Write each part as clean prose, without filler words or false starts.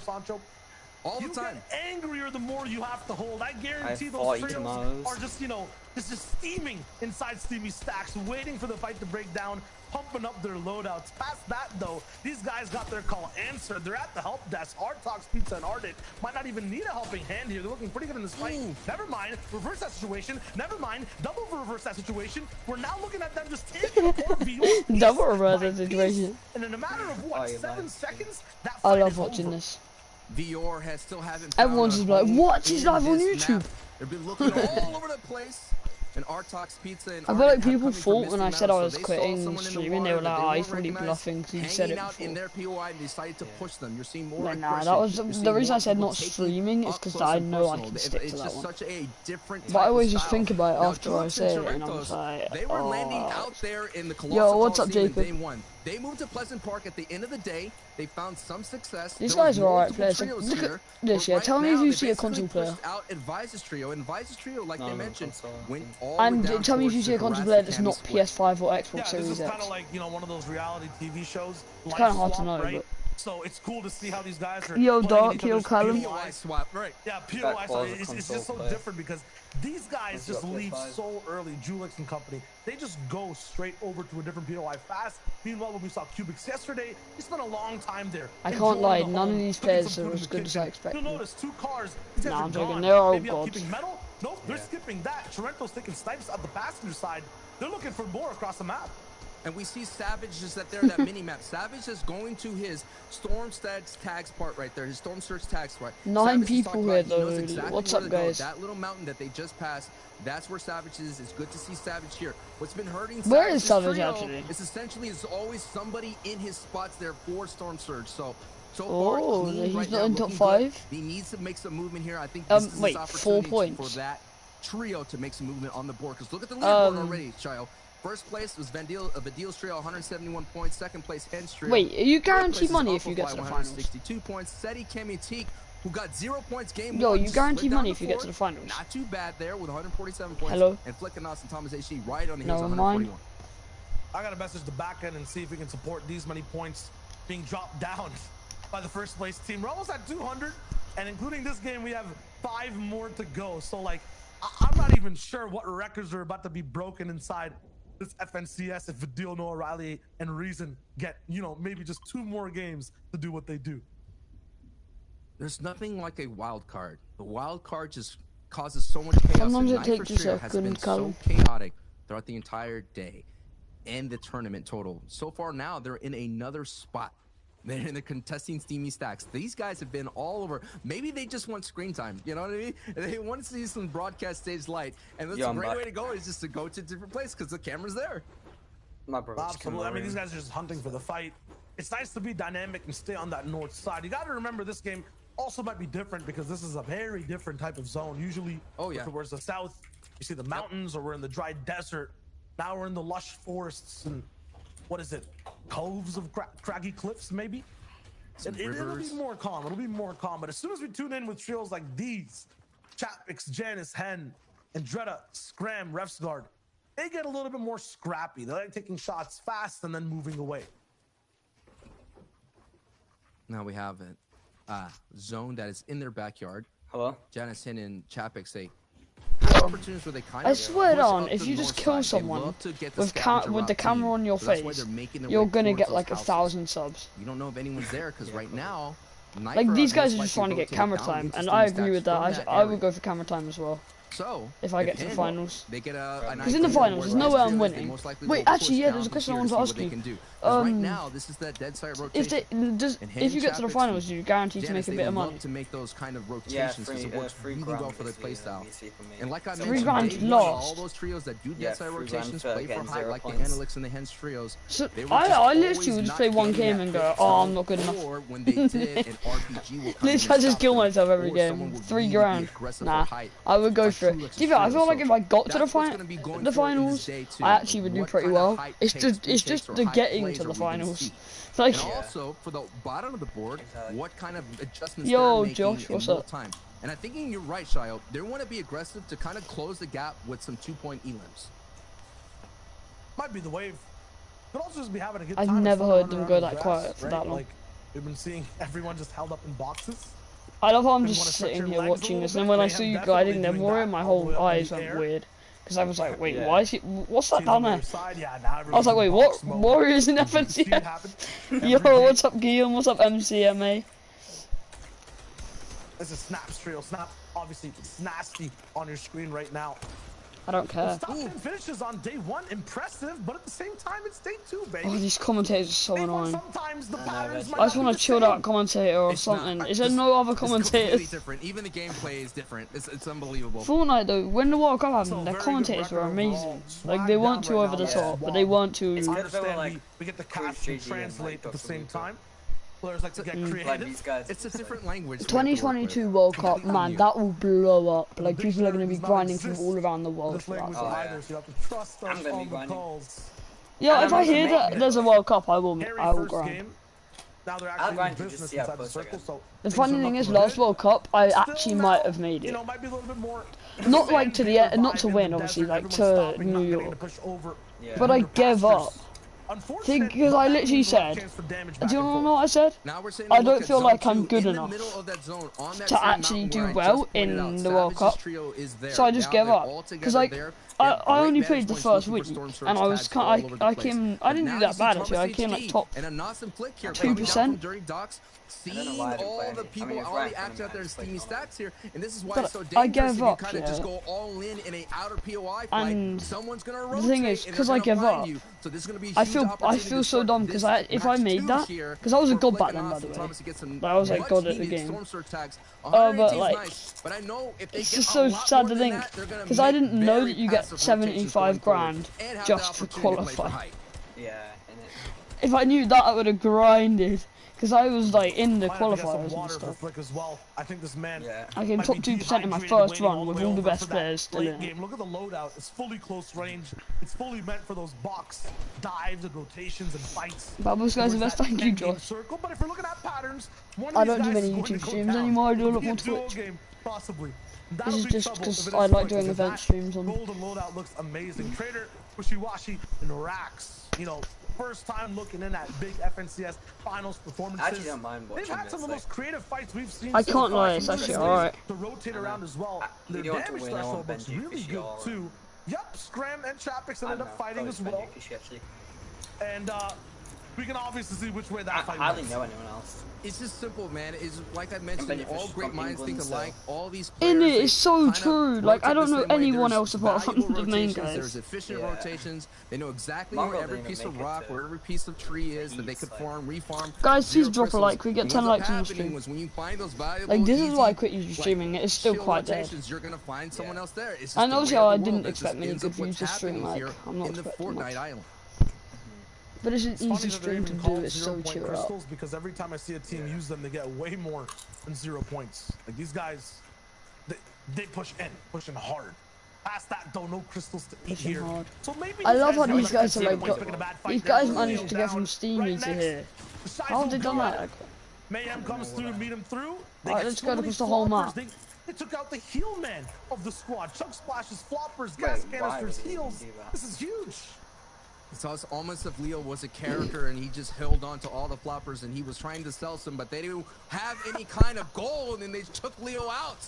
Sancho? All the time. You get angrier the more you have to hold. I guarantee those trios are just, you know, just steaming inside Steamy Stacks, waiting for the fight to break down, pumping up their loadouts. Past that, though, these guys got their call answered. They're at the help desk. Artox, Pizza, and Ardent might not even need a helping hand here. They're looking pretty good in this fight. Never mind, reverse that situation. Never mind, double reverse that situation. We're now looking at them just taking the double reverse that situation. And in a matter of what, 7 seconds, that I fight love is watching over. this. VR has still haven't. Everyone's just like, "What's his live on YouTube?" They've been looking all over the place. And Artox Pizza and I feel like people thought when I said I was quitting streaming, they were like, "Oh, he's probably bluffing because he said it before." In their POI and decided to push them. You're seeing more. But nah, that was the reason I said not streaming is because I know I can stick to that one. Such a different. But I always just think about it after I say it, and I'm just like, they were landing out there in the Yo, what's up, Jacob? They moved to Pleasant Park at the end of the day. They found some success. These guys are alright players. Like, look at this, yeah. Tell me if you see a console player. Out Advisor's Trio. And Advisor's Trio, like they mentioned, went all and tell me if you see a console player that's not PS5 or Xbox Series X. This is kind of like, you know, one of those reality TV shows. It's kind of hard to know, right? but... So it's cool to see how these guys are. Yo, Dark, yo, Callum. POI swap, right? Yeah, POI swap. It's just so different because these guys just leave so early. Julix and company, they just go straight over to a different POI fast. Meanwhile, when we saw Cubics yesterday, he spent a long time there. I can't lie, none of these players are as good as I expected. You'll notice 2 cars. Nah, I'm joking. They're all Maybe gods. keeping metal. Nope, they're skipping that. Toronto's taking snipes at the passenger side. They're looking for more across the map. And we see Savage just at there, that mini-map. Savage is going to his Storm tags part right there, his Storm Search tags part. 9 people here, though. Exactly what's up, guys? That little mountain that they just passed, that's where Savage is. It's good to see Savage here. What's been hurting where is Savage actually? It's essentially always somebody in his spots there for Storm Surge. So far, he's right not now, in top 5. He needs to make some movement here. I think this is wait, his 4 opportunity points for that trio to make some movement on the board. Because look at the leaderboard already, child. First place was Vendil's trio, 171 points. Second place, Hen's trio. Wait, are you guaranteed money if you get to the finals? 162 points. Seti Kemitik, who got 0 points game Yo, one. you guaranteed money if you get to the finals. Not too bad there with 147 points. Hello? And Flickanos and Thomas HG right on the heels No, of 141. I got to message the back end and see if we can support these many points being dropped down by the first place team. We're almost at 200, and including this game, we have 5 more to go. So, like, I'm not even sure what records are about to be broken inside this FNCS if Vidil, Noah, O'Reilly, and Reason get, you know, maybe just 2 more games to do what they do. There's nothing like a wild card. The wild card just causes so much chaos. Sometimes it takes a has been second, so chaotic throughout the entire day and the tournament total. So far now, they're in another spot. They're in the contesting Steamy Stacks. These guys have been all over. Maybe they just want screen time. You know what I mean? They want to see some broadcast stage light. And that's a great way to go, is just to go to a different place because the camera's there. My bro. Absolutely. I mean, these guys are just hunting for the fight. It's nice to be dynamic and stay on that north side. You got to remember this game also might be different because this is a very different type of zone. Usually, towards the south, you see the mountains, or we're in the dry desert. Now we're in the lush forests and what is it? Coves of craggy cliffs, maybe? It'll be more calm. It'll be more calm. But as soon as we tune in with trios like these, Chapix, Janice, Hen, Andretta, Scram, Refsguard, they get a little bit more scrappy. They like taking shots fast and then moving away. Now we have a zone that is in their backyard. Hello? Janice, Hen, and Chapix say, opportunities where they kind of I swear on, if you just kill someone with the camera on your face, you're gonna get like 1,000 subs. You don't know if anyone's there because right now, like these guys are just trying to get camera time, and I agree with that. I would go for camera time as well. So if I get to the finals, they get a because in the finals there's no way I'm winning. Wait, actually, yeah, there's a question I want to ask you. Right now, this is that dead side rotation. If you get to the finals, you guaranteed to make a bit of money. To make those kind of rotations because it works really well for their playstyle. And like I mentioned, they all those trios that do dead side rotations play for high, like the Analyx and the Hens trios. So I literally would just play one game and go, oh, I'm not good enough. Literally, I just kill myself every game. 3 grand. Nah, I would go for it. I feel like if I got to the finals, I actually would do pretty well. It's just the getting to the finals. Like, and also for the bottom of the board, what kind of adjustments yo, they're Josh, making what's in real up? time. And I'm thinking you're right, Shio. They want to be aggressive to kind of close the gap with some 2-point elims. Might be the wave. Could also just be having a good I've time. never heard them go that quiet for that long. Like, We've been seeing everyone just held up in boxes. I love how I'm just sitting here watching this, and then when I saw you gliding there, Warrior, my whole eyes went weird. Because I was like, wait, why is he, what's that down there? I was like, wait, what? Warriors in FNCS? Yo, what's up, Guillaume? What's up, MCMA? This is Snap's trio. Snap, obviously, it's nasty on your screen right now. I don't care. Stop and finishes on day 1, impressive, but at the same time, it's day 2, baby. Oh, these commentators are so annoying. Sometimes the patterns I just want to chill out commentator or something. Is there no other commentators? It's different. Even the gameplay is different. It's unbelievable. Fortnite though, when the World Cup happened, their commentators were amazing. Like they weren't too over the top, but they weren't too. We get the cast and translate at the same time. Players like to get creative. It's a different language. 2022 World Cup, man, that will blow up. Like people are going to be grinding from all around the world for that. I'm going to be grinding. Yeah, if I hear that there's a World Cup, I will grind. Now they're actually in business inside the circle, so the funny thing is, last World Cup, I actually might have made it. Might be a little bit more. Not like to the end, not to win, obviously, like to New York. But I gave up. Because I literally said, do you know what I said? I don't feel like I'm good enough to actually do well in the World Cup, so I just gave up. Because like, I only played the first week, and I was I didn't do that bad actually. I came like top 2%. Seeing all the people, all the actors out there in Steamy Stacks here, and this is why it's so dangerous. I gave up, kind of just go all in a outer POI fight. And someone's gonna rotate. The thing is, because I gave up, so this is gonna be I feel so dumb because if I made that, because I was a god back then, by the way. Like, I was like god at the game. But like, it's just so sad to think because I didn't know that you get 75 grand just for qualifying. Yeah. If I knew that, I would have grinded. Because I was like in the qualifiers and stuff. I think this man. I came top 2% in my first run with all the best players still in. Look at the loadout. It's fully close range. It's fully meant for those box dives and rotations and fights. Babos guys, the best. Thank you, Josh. But if we're looking at patterns, I don't do many YouTube streams anymore. I do a lot more Twitch. Possibly. This is just because I like doing event streams on. Golden loadout looks amazing. Trader, Wishy-Washy, and Rax. You know. First time looking in at big FNCS finals performances. Actually, don't mind watching. They've had some of the most creative fights we've seen. I can't lie, it's actually alright. To rotate around as well. Their damage threshold looks really good too. Yup, Scram and Chapix ended up fighting as well. And we can obviously see which way that fight I hardly know anyone else. It's just simple, man. It's like I mentioned, all great minds think alike. All these players, it's so true. Like I don't know anyone else apart from the main guys. There's efficient rotations. They know exactly where every piece of rock, where every piece of tree is that they could farm, refarm. Guys, please drop a like. We get 10 likes on the stream. When you find those valuable, like this is why I quit YouTube streaming. It's still quite dead. You're gonna find someone else there. And obviously, I didn't expect many good views to stream. Like I'm not expecting much. But it's an easy stream to do, it's so chill out. Because every time I see a team use them, they get way more than 0 points. Like these guys, they push in hard. Past that though, no crystals to eat here. So maybe I love how these guys are like, these guys managed to get from Steamy to here. How have they done that? Mayhem comes through, meet him through. Alright, let's go across the whole map. They took out the heal man of the squad. Chug splashes, floppers, gas canisters, heals. This is huge. It's almost if Leo was a character and he just held on to all the floppers and he was trying to sell some, but they didn't have any kind of goal, and then they took Leo out.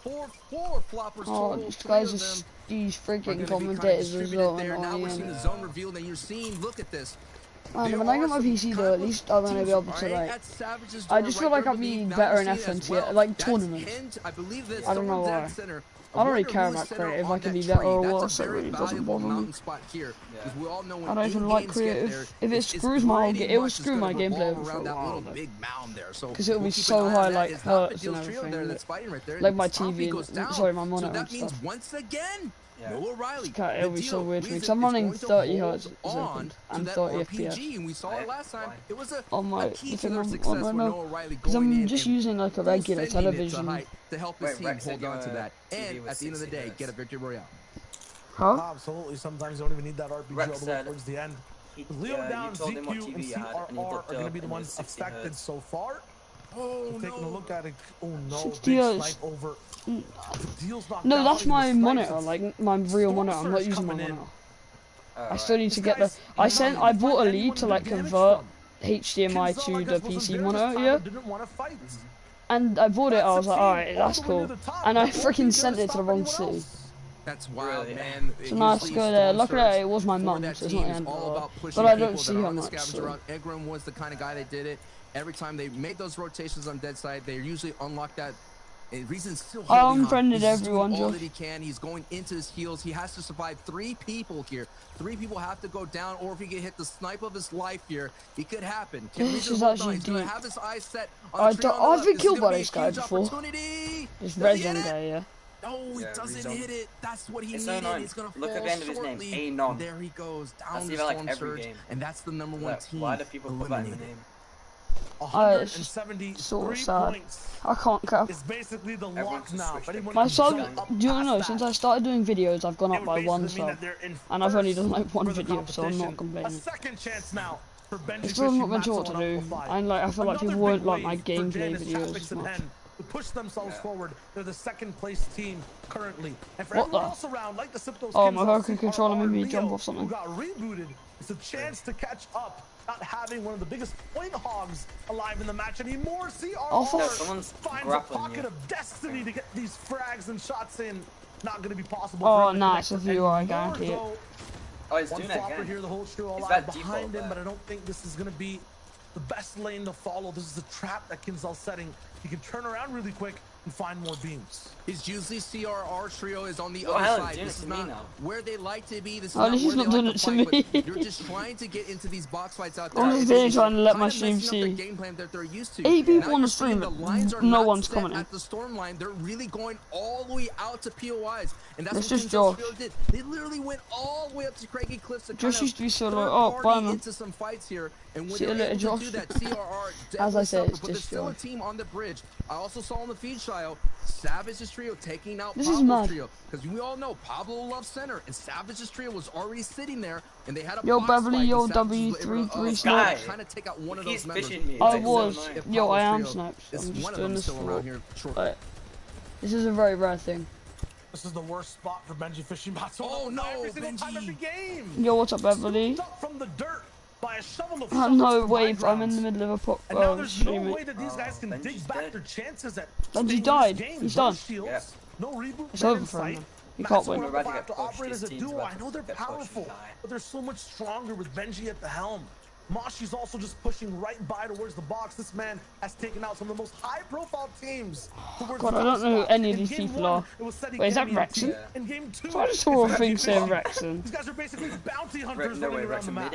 Four floppers total. These guys are these freaking commentators as well. Now we're seeing the zone revealed, and you're seeing, look at this. Man, when I get my PC though, at least I'm gonna be able to like. I just feel like I'll be better in FNCS, like tournaments. I don't know why. I don't really care about creative. I can be better or worse. It really doesn't bother me. I don't even like creative. If it screws it will screw my gameplay over for a while. Because it will be so high, like hertz and everything. Like my TV, and, sorry, my monitor and stuff. It'll be so weird for me because I'm running 30 hertz a second and 30 FPS on my thing on right now. Because I'm just using like a regular television. To help his team hold on to that, and at the end of the day, get a victory royale. Huh? Absolutely. Sometimes you don't even need that RPG all the way towards the end. Leo down, ZQ, and CRR are going to be the ones affected so far. Oh, taking a look at it. Oh no, 60 Hz. Over. No, that's my monitor, like my real monitor. I'm not using my monitor. I still need to get the. I bought a lead to like convert HDMI to the PC monitor, yeah. And I bought it, I was like, alright, that's cool. And I freaking sent it to the wrong city. That's wild, man. So now I have to go there. Luckily, it was my mum, so it's not the end of the world. But I don't see her much. So. Egrim was the kind of guy that did it. Every time they made those rotations on dead side, they usually unlock that. Reason's still I unfriended everyone, all that he can. He's going into his heals. He has to survive 3 people here. 3 people have to go down, or if he get hit the snipe of his life here, it could happen. This is actually deep. Have his eyes set on the I've been killed by this guy before. This red zone guy, yeah. No, he doesn't hit it. That's what he needed. So he's gonna look at the end of his name. Anon. There he goes. Down the like storm surge, and that's the #1 team. Why do people put that in the name? 173 sort of sad. points. I can't cap. It's basically the lock now. My sub, do you know, since I started doing videos, I've gone up by 1 sub. And I've only done like 1 video, so I'm not complaining. A second chance now for Benjyfishy. It's still not been sure what to do. And like, I feel like people won't like my gameplay videos as much. To push themselves forward, they're the 2nd place team currently. And for everyone else around, like the Siptos, oh, my Vocal controller made me jump off something. Who got rebooted. It's a chance to catch up. Not having one of the biggest point hogs alive in the match anymore. CRR finds a pocket of destiny to get these frags and shots in. Not going to be possible. Oh, nice. If you are, I guarantee it. Oh, he's doing that again. Here, the whole trio alive behind him, but I don't think this is going to be the best lane to follow. This is a trap that Kinzel's setting. He can turn around really quick and find more beams. His usually CRR trio is on the other side. This is not where they like to be. This is not he's where not they doing like it to to play, me. You're just trying to get into these box fights out there. I'm just really trying to let my stream see. Game plan that they're used to. 8 people on the stream, no one's set commenting. At the storm line, they're really going all the way out to POIs, and that's it's what just Josh. did. They literally went all the way up to Craggy Cliffs to Josh used to be solo. Oh, bye, man. Into some fights here, and when see you later, Josh. do that, CRR as I said, it's but there's just still a Josh. team on the bridge. I also saw on the feed trial Savage's trio taking out this Pablo's trio, because we all know Pablo loves center, and Savage's trio was already sitting there, and they had a yo box Beverly, fight, yo W33 Snipes. Trying to take out one of those members. I was, yo I am Snipes. I'm just doing this for. This is a very rare thing. This is the worst spot for Benjyfishy. Oh no, Benji! Yo, what's up, Beverly? From the dirt. By a shovel of no way, I'm in the middle of a pop. And now there's no way that these guys can dig back their chances at Benji died. He's done. Yeah. No reboot. It's over for him. He can't win. To operate as a duo. I know they're powerful, but they're so much stronger with Benji at the helm. Moshi's also just pushing right by towards the box. This man has taken out some of the most high-profile teams. God, I don't know who any of these people are. Wait, is that Rexon? In game 2, I just saw a thing saying Rexon. These guys are basically bounty hunters running around the map.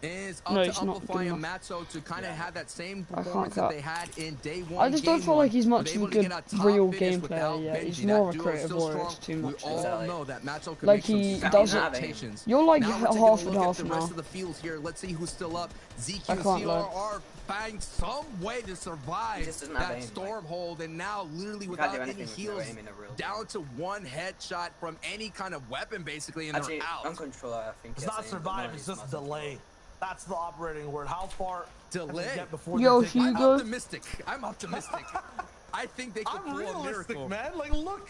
Is up to Amplify and Matzo to kind of have that same performance that they had in day 1. I just don't feel like he's much of a good real game player yet. He's more of a creative warrior. It's too much. We all know that Matzo can like he does it. You're like half and half now. Of the fields here. Let's see who's still up. ZQ and CRR find some way to survive that storm hold, and now literally without any heals, down to 1 headshot from any kind of weapon basically, and they're out. Uncontroller, I think. It's not survive, it's just delay. That's the operating word. How far delay? Get before Yo, I'm optimistic. I think they could pull a miracle, man. Like, look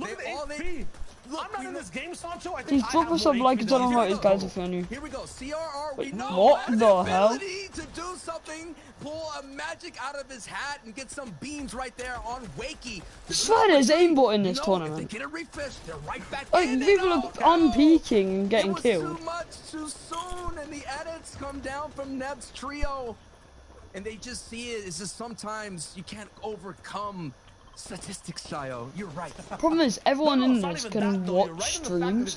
at the HP. I'm not in this game, Sancho. I think just drop us some like I don't know what these guys are funny. Here we go. CRR, wait, we know what the hell? To do something, pull a magic out of his hat and get some beams right there on Wakey. I swear there's aimbot in this tournament. If they get a refish, they're right back like in. People are unpeaking and getting killed. Too much too soon, and the edits come down from Neb's trio, and they just see it. It's just sometimes you can't overcome statistics, Shayo. You're right. Problem is, everyone in this can watch streams.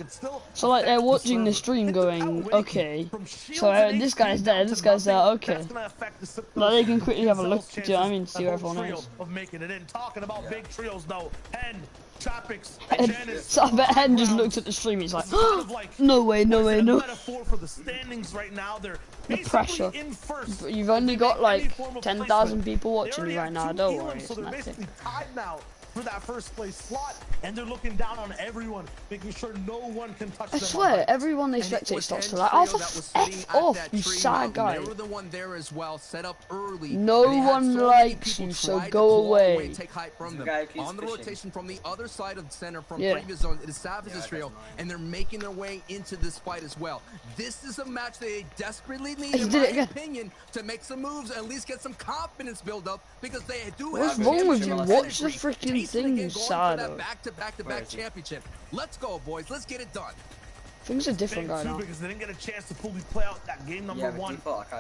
So like they're watching the stream going, okay. So this guy's there, this guy's there, okay. Like they can quickly have a look, do you know what I mean, see where everyone is. Talking about big trios though, and Tropics, so I bet Hen just looked at the stream, he's like, oh, no way, no way, no. The pressure. But you've only got like 10,000 people watching you right now, don't worry, it's nothing. for that first place slot, and they're looking down on everyone, making sure no one can touch them. I swear, everyone they spectate starts to like, oh, F off, you sad guy. They were the one there as well, set up early. No one likes you, so go away. Take height from them. On the rotation from the other side of the center from previous zone, it is Savage's trio, and they're making their way into this fight as well. This is a match they desperately need, in my opinion, to make some moves and at least get some confidence build up, because they do have. What's wrong with you? Watch the freaking thing, Shadow. Back-to-back championship. Let's go, boys. Let's get it done. Things are different right now. Because they didn't get a chance to fully play out that game number one.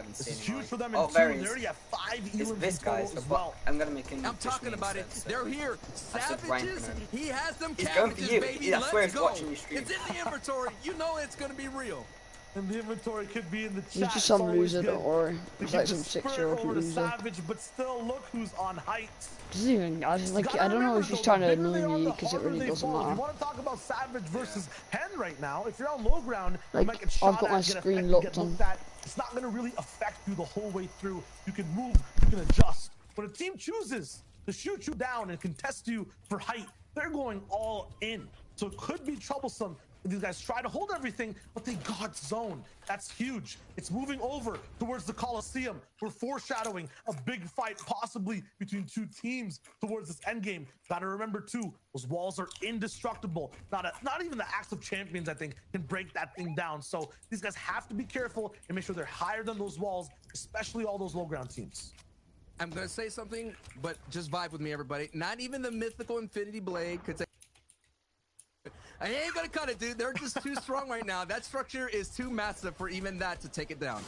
This is huge for them. And they already have 5 elims this guy as well. I'm gonna make him. I'm talking about it. They're here. Savages. He has them cabbages, baby. Let's go. It's in the inventory. You know it's gonna be real. And the inventory could be in the chat. He's just some loser, don't worry. He's like some 6-year-old loser. Savage, but still, look who's on heights. I don't know if he's trying to annoy me, because it really doesn't matter. You want to talk about Savage versus Hen right now? If you're on low ground, like, you might get shot I've got my screen locked on. It's not going to really affect you the whole way through. You can move, you can adjust. When a team chooses to shoot you down and contest you for height, they're going all in. So it could be troublesome. These guys try to hold everything, but they got zone. That's huge. It's moving over towards the Coliseum. We're foreshadowing a big fight, possibly between 2 teams towards this end game. Gotta remember too, those walls are indestructible. Not even the Acts of Champions, I think, can break that thing down. So these guys have to be careful and make sure they're higher than those walls, especially all those low ground teams. I'm gonna say something, but just vibe with me, everybody. Not even the mythical Infinity Blade could say. I ain't gonna cut it, dude. They're just too strong right now. That structure is too massive for even that to take it down.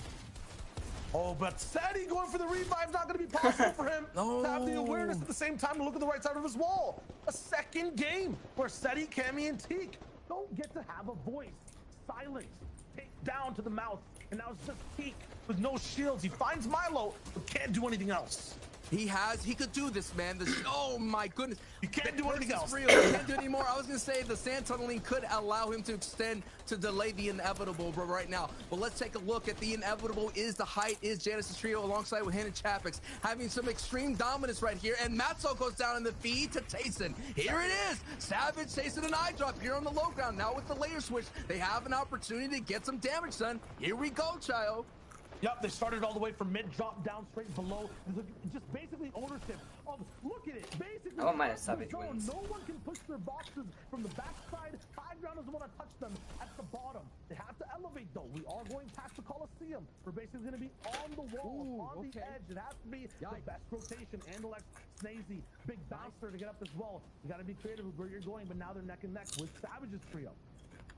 Oh, but Sadie going for the revive's not gonna be possible for him to have the awareness at the same time to look at the right side of his wall. A second game where Sadie, Cammy, and Teak don't get to have a voice. Silence, take down to the mouth, and now it's just Teak with no shields. He finds Milo, but can't do anything else. He could do this, man. Oh my goodness. You can't do anything else. Real. He can't do anymore. I was gonna say the sand tunneling could allow him to extend to delay the inevitable, but right now. But let's take a look at the inevitable. Is the height, is Janice's trio alongside with Hen and Chapix having some extreme dominance right here, and Matzo goes down in the feed to Tayson. Here it is. Savage, Tayson, and eye drop here on the low ground. Now with the layer switch, they have an opportunity to get some damage done. Here we go, Chayo. Yep, they started all the way from mid, drop down straight below. Just basically ownership of, look at it, basically. I want my Savage wins. No one can push their boxes from the backside. High ground doesn't want to touch them at the bottom. They have to elevate though. We are going past the Coliseum. We're basically going to be on the wall, on the edge. It has to be the best rotation. Andalex, Snazy, big bouncer to get up as well. You got to be creative with where you're going, but now they're neck and neck with Savage's trio.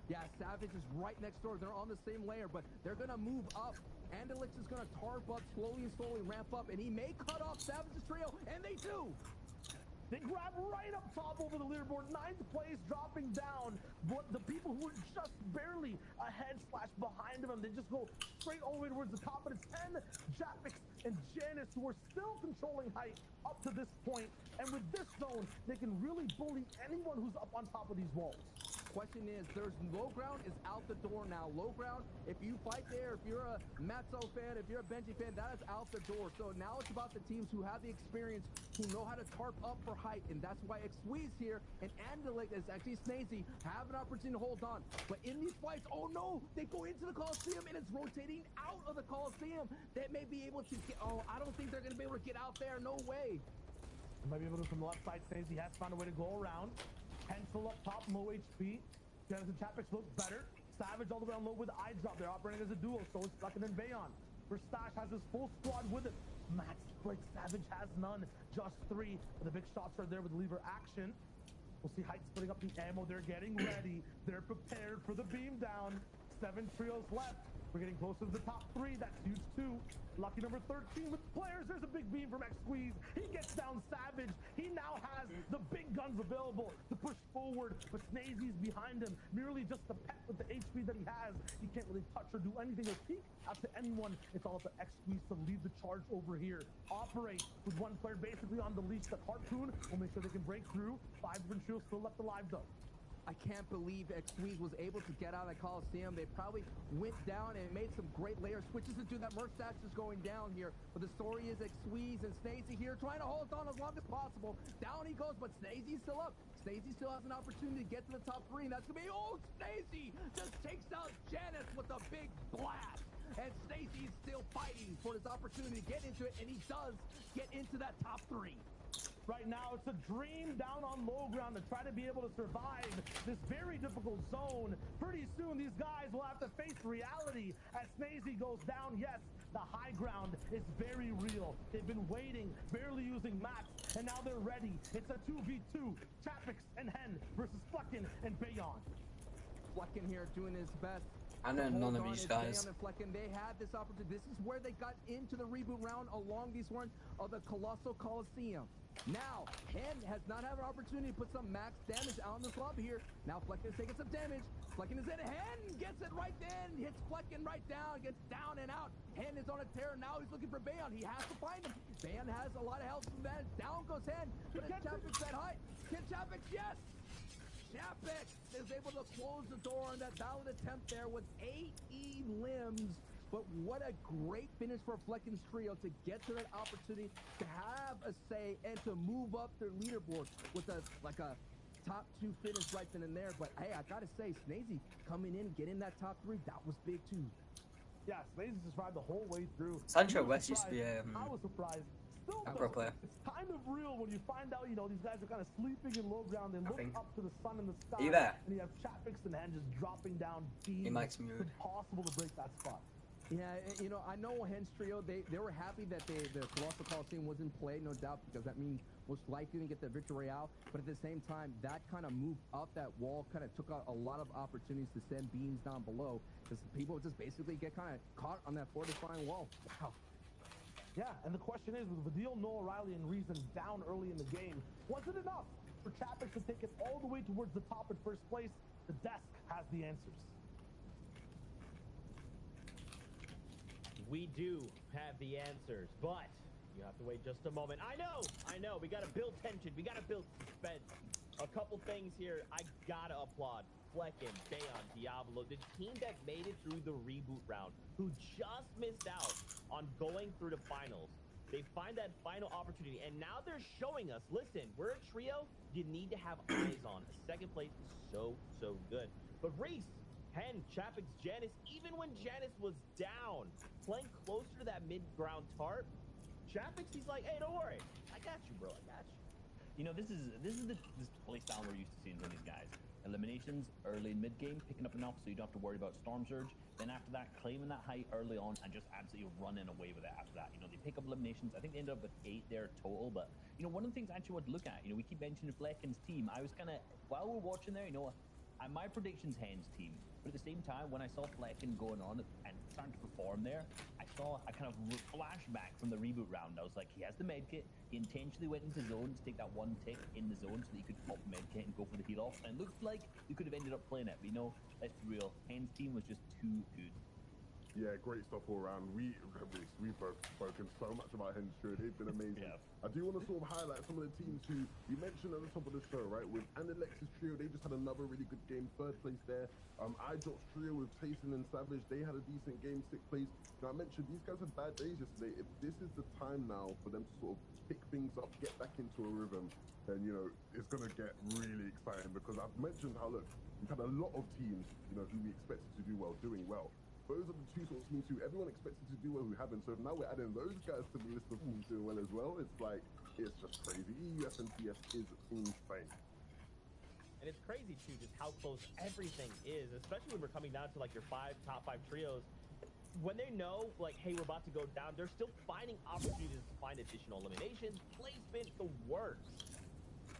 Yeah, Savage is right next door. They're on the same layer, but they're going to move up. Andalex is going to tarp up, slowly ramp up, and he may cut off Savage's trio, and they do. They grab right up top over the leaderboard, 9th place, dropping down. But the people who were just barely ahead / behind them, they just go straight all the way towards the top. But it's Hen, Japix, and Janice who are still controlling height up to this point. And with this zone, they can really bully anyone who's up on top of these walls. Question is, there's low ground is out the door now. Low ground, if you fight there, if you're a Matzo fan, if you're a Benji fan, that is out the door. So now it's about the teams who have the experience, who know how to tarp up for height, and that's why Xweez here and Andalex is actually Snazy have an opportunity to hold on. But in these fights, oh no, they go into the Coliseum and it's rotating out of the Coliseum. They may be able to get, oh, I don't think they're gonna be able to get out there, no way. They might be able to from the left side. Snazy has found a way to go around. Pencil up top, low HP. Janice and Chapix look better. Savage all the way on low with the eye drop. They're operating as a duo, so it's Stuck and then Bayon. Verstash has his full squad with him. Match break, Savage has none, just 3. But the big shots are there with lever action. We'll see Height splitting up the ammo. They're getting ready. They're prepared for the beam down. 7 trios left. We're getting close to the top 3. That's huge too. Lucky number 13 with players. There's a big beam from Xweez. He gets down Savage. He now has the big guns available to push forward, but Snazy's behind him. Merely just the pet with the HP that he has. He can't really touch or do anything or peek out to anyone. It's all up to Xweez to lead the charge over here. Operate with one player basically on the leash. That Harpoon will make sure they can break through. 5 different shields still left alive though. I can't believe SCIMS was able to get out of the Coliseum. They probably went down and made some great layer switches to do that. Mrsavage is going down here. But the story is SCIMS and Snazy here trying to hold on as long as possible. Down he goes, but Snazy's still up. Snazy still has an opportunity to get to the top 3, and that's going to be, oh, Snazy just takes out Janice with a big blast. And Snazy's still fighting for his opportunity to get into it, and he does get into that top 3. Right now, it's a dream down on low ground to try to be able to survive this very difficult zone. Pretty soon, these guys will have to face reality as Snazy goes down. Yes, the high ground is very real. They've been waiting, barely using mats, and now they're ready. It's a 2v2, Chapix and Hen versus Flecken and Bayon. Flecken here doing his best. I know none of these guys. They had this opportunity. This is where they got into the reboot round along these horns of the Colossal Coliseum. Now, Hen has not had an opportunity to put some max damage out in the club here. Now Flecken is taking some damage. Flecken is in. Hen gets it right then. Hits Flecken right down. Gets down and out. Hen is on a tear. Now he's looking for Bayon. He has to find him. Bayon has a lot of health from that. Down goes Hen. But it's Chapix that height. Can Chapix? Yes! Chapix is able to close the door on that valid attempt there with 8 limbs. But what a great finish for Flecken's trio to get to that opportunity to have a say and to move up their leaderboard with a top 2 finish right then and there. But hey, I gotta say, Snazy coming in, getting that top 3, that was big too. Yeah, Snazy survived the whole way through. Sancho West used to be I was surprised. Still, pro player. It's kind of real when you find out, you know, these guys are kind of sleeping in low ground and look up to the sun in the sky. Are you there? And you have Chapix and Hen just dropping down beams. He makes me It's impossible to break that spot. Yeah, you know, I know Hen's trio, they were happy that the Colossal Coliseum was in play, no doubt, because that means most likely to get the Victory Royale. But at the same time, that kind of moved up that wall, kind of took out a lot of opportunities to send beams down below, because people just basically get kind of caught on that fortifying wall. Wow. Yeah, and the question is, with Vidil, Noah, Riley, and Reason down early in the game, was it enough for Chapix to take it all the way towards the top in first place? The desk has the answers. We do have the answers, but you have to wait just a moment. I know. We gotta build tension. We gotta build suspense. A couple things here I gotta applaud. Flecken, Bayon, Diablo, the team that made it through the reboot round, who just missed out on going through the finals. They find that final opportunity, and now they're showing us, listen, we're a trio you need to have eyes on. Second place is so good. But Reese, Hen, Chapix, Janice, even when Janice was down, playing closer to that mid-ground tarp, Chapix, he's like, hey, don't worry. I got you, bro. I got you. You know, this is this play style we're used to seeing from these guys. Eliminations early in mid-game, picking up enough so you don't have to worry about Storm Surge. Then after that, claiming that height early on and just absolutely running away with it after that. You know, they pick up eliminations. I think they ended up with 8 there total. But, you know, one of the things I actually want to look at, you know, we keep mentioning Flecken's team. I was kind of, while we're watching there, you know, my prediction's Hen's team. But at the same time, when I saw Flecken going on and starting to perform there, I saw a kind of flashback from the reboot round. I was like, he has the medkit. He intentionally went into zone to take that one tick in the zone so that he could pop medkit and go for the heal off. And it looks like he could have ended up playing it. But you know, let's be real. Hen's team was just too good. Yeah, great stuff all around. We've both spoken so much about Hen's trio. They've been amazing. Yeah. I do want to sort of highlight some of the teams who we mentioned at the top of the show, right? With Alex's trio, they just had another really good game, 3rd place there. iDrop's trio with Tayson and Savage, they had a decent game, 6th place. Now, I mentioned these guys had bad days yesterday. If this is the time now for them to sort of pick things up, get back into a rhythm, then, you know, it's going to get really exciting, because I've mentioned how, look, we've had a lot of teams, you know, who we expected to do well, doing well. Those are the 2 sorts of teams who everyone expected to do well who haven't. So if now we're adding those guys to the list of teams doing well as well, it's like, it's just crazy. EUF and TF is insane. And it's crazy too, just how close everything is, especially when we're coming down to like your top 5 trios. When they know, like, hey, we're about to go down, they're still finding opportunities to find additional eliminations, placement, the works.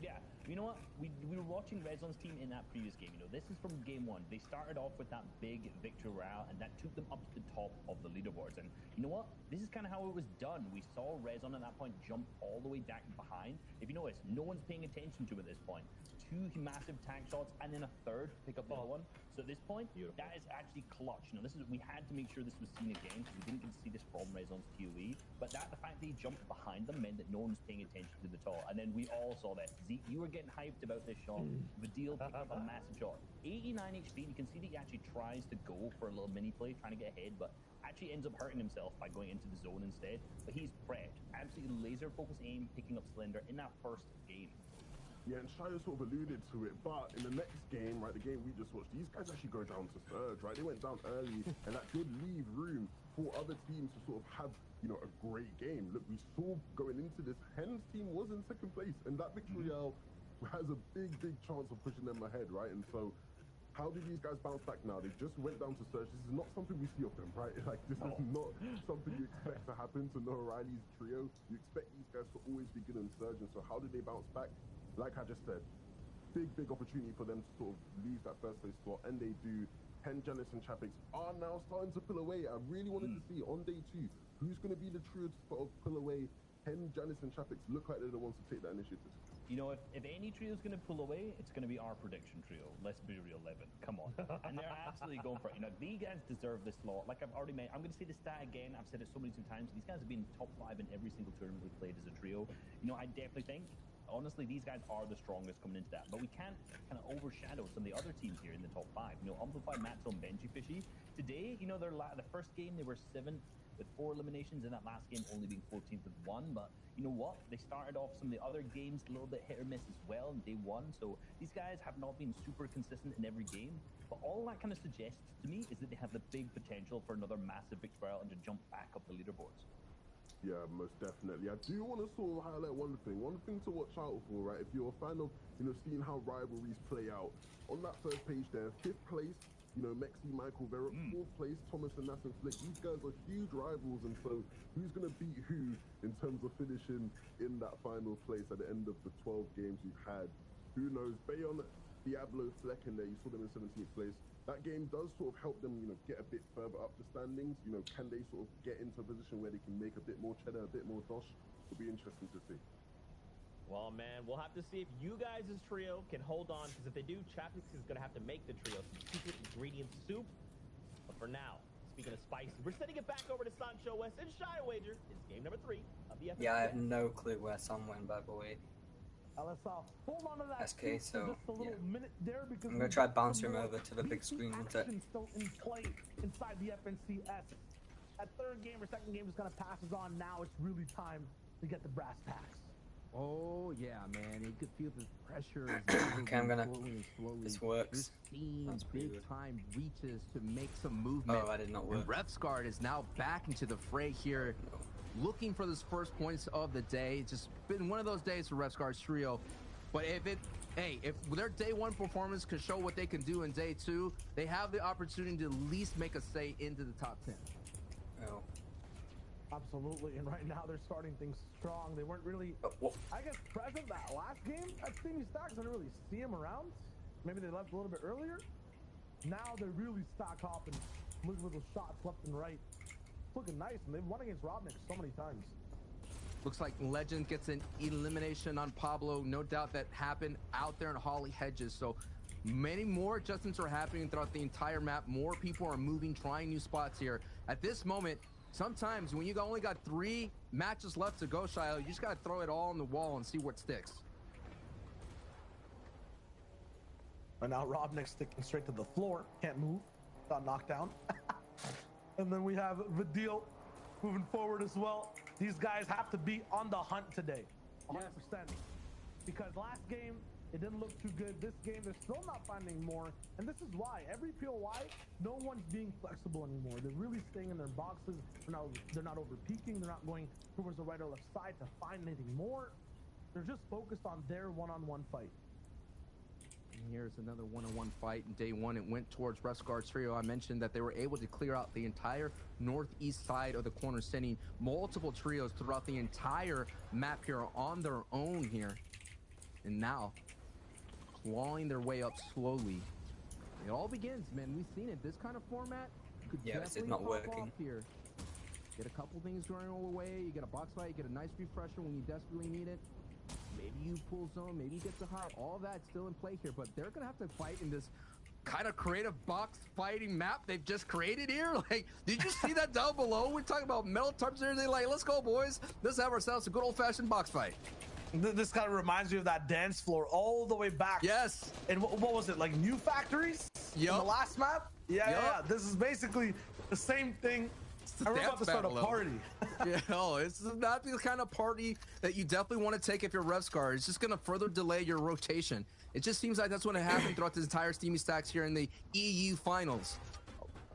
Yeah, you know what? We were watching Rezon's team in that previous game. You know, this is from game 1. They started off with that big Victory Royale, and that took them up to the top of the leaderboards. And you know what? This is kind of how it was done. We saw Rezon at that point jump all the way back behind. If you notice, no one's paying attention to him at this point. 2 massive tag shots, and then a 3rd to pick up the other one. So at this point, that is actually clutch. You know, we had to make sure this was seen again, because we didn't get to see this from Rezon's TOE. But the fact that he jumped behind them meant that no one was paying attention to the top. And then we all saw that. Zeke, you were getting hyped about this shot. Vidil picked up a massive shot. 89 HP, and you can see that he actually tries to go for a little mini play, trying to get ahead, but actually ends up hurting himself by going into the zone instead. But he's prepped. Absolutely laser focus aim, picking up Slender in that first game. Yeah, and Shio sort of alluded to it, but in the next game, right, the game we just watched, these guys actually go down to Surge, right? They went down early, and that did leave room for other teams to sort of have, you know, a great game. Look, we saw going into this, Hen's team was in second place, and that victory has a big chance of pushing them ahead, right? And so, how do these guys bounce back now? They just went down to Surge. This is not something we see of them, right? Like, this is not something you expect to happen to Noah Riley's trio. You expect these guys to always be good in Surge, and so how do they bounce back? Like I just said, big opportunity for them to sort of leave that first place spot, and they do. Hen, Janice, and Chapix are now starting to pull away. I really wanted to see on day 2 who's going to be the trio to sort of pull away. Hen, Janice, and Chapix look like they're the ones to take that initiative. You know, if any trio is going to pull away, it's going to be our prediction trio. Let's be real, Levin. Come on. And they're absolutely going for it. You know, these guys deserve this slot. Like I've already made, I'm going to say the stat again. I've said it so many times. These guys have been top 5 in every single tournament we've played as a trio. You know, I definitely think, honestly, these guys are the strongest coming into that. But we can't kind of overshadow some of the other teams here in the top 5. You know, Amplify, Matzo, and Benjyfishy. Today, you know, the first game, they were 7th with 4 eliminations, and that last game only being 14th with 1. But you know what? They started off some of the other games a little bit hit or miss as well in day 1. So these guys have not been super consistent in every game. But all that kind of suggests to me is that they have the big potential for another massive victory and to jump back up the leaderboards. Yeah, most definitely. I do want to sort of highlight one thing to watch out for, right? If you're a fan of, you know, seeing how rivalries play out, on that first page there, 5th place, you know, Mexi, Michael Vera, 4th place, Thomas and Nass and Flick. These guys are huge rivals, and so who's going to beat who in terms of finishing in that final place at the end of the 12 games we've had? Who knows? Bayon, Diablo, Fleck in there, you saw them in 17th place. That game does sort of help them, you know, get a bit further up the standings. You know, can they sort of get into a position where they can make a bit more cheddar, a bit more dosh? It'll be interesting to see. Well, man, we'll have to see if you guys' trio can hold on, because if they do, Chapix is going to have to make the trio some secret ingredient soup. But for now, speaking of spicy, we're sending it back over to Sancho West and Shia Wager. It's game number 3 of the FNC. Yeah, I have no clue where Sam went, by the way. Hold on to that SK, so yeah. Minute there, because I'm gonna try bouncing him over to the big screen with it. Still in play inside the FNCS. That third game or second game is gonna pass us on. Now it's really time to get the brass tacks. Oh yeah, man! You could feel the pressure. Okay, I'm gonna. Slowly. This works. This team That's pretty good. time reaches to make some movement. Oh, I did not work. And Refsguard is now back into the fray here, looking for this first points of the day. It's just been one of those days for Refsguard's trio. But if their day 1 performance could show what they can do in day 2, they have the opportunity to at least make a say into the top 10. Oh. Absolutely, and right now they're starting things strong. They weren't really, I guess, present that last game at Steamy Stacks. I didn't really see them around. Maybe they left a little bit earlier. Now they're really stock hopping, looking for those shots left and right. It's looking nice, and they've won against Robnik so many times. Looks like Legend gets an elimination on Pablo. No doubt that happened out there in Holly Hedges. So many more adjustments are happening throughout the entire map. More people are moving, trying new spots here. At this moment, sometimes when you only got 3 matches left to go, Shio, you just got to throw it all on the wall and see what sticks. Right now, Robnik's sticking straight to the floor. Can't move. Got knocked down. And then we have Vidil moving forward as well. These guys have to be on the hunt today, 100%. Because last game, it didn't look too good. This game, they're still not finding more. And this is why. Every POI, no one's being flexible anymore. They're really staying in their boxes. They're not over peeking. They're not going towards the right or left side to find anything more. They're just focused on their one-on-one fight. And here's another one-on-one fight in day 1. It went towards Refsguard's trio. I mentioned that they were able to clear out the entire northeast side of the corner, sending multiple trios throughout the entire map here on their own here. And now, clawing their way up slowly. It all begins, man. We've seen it. This kind of format could this is not working here. Get a couple things going all the way. You get a box fight. You get a nice refresher when you desperately need it. Maybe you pull zone, maybe you get the hot. All that's still in play here, but they're gonna have to fight in this kind of creative box fighting map they've just created here. Like, did you see that down below? We're talking about metal tarps and everything. Like, let's go, boys. Let's have ourselves a good old-fashioned box fight. This kind of reminds me of that dance floor all the way back. Yes. And what was it, like New Factories? Yep. In the last map? Yeah. This is basically the same thing. We're about to start a party. It's not the kind of party that you definitely want to take if you're Revscar. It's just going to further delay your rotation. It just seems like that's what happened throughout this entire Steamy Stacks here in the EU finals.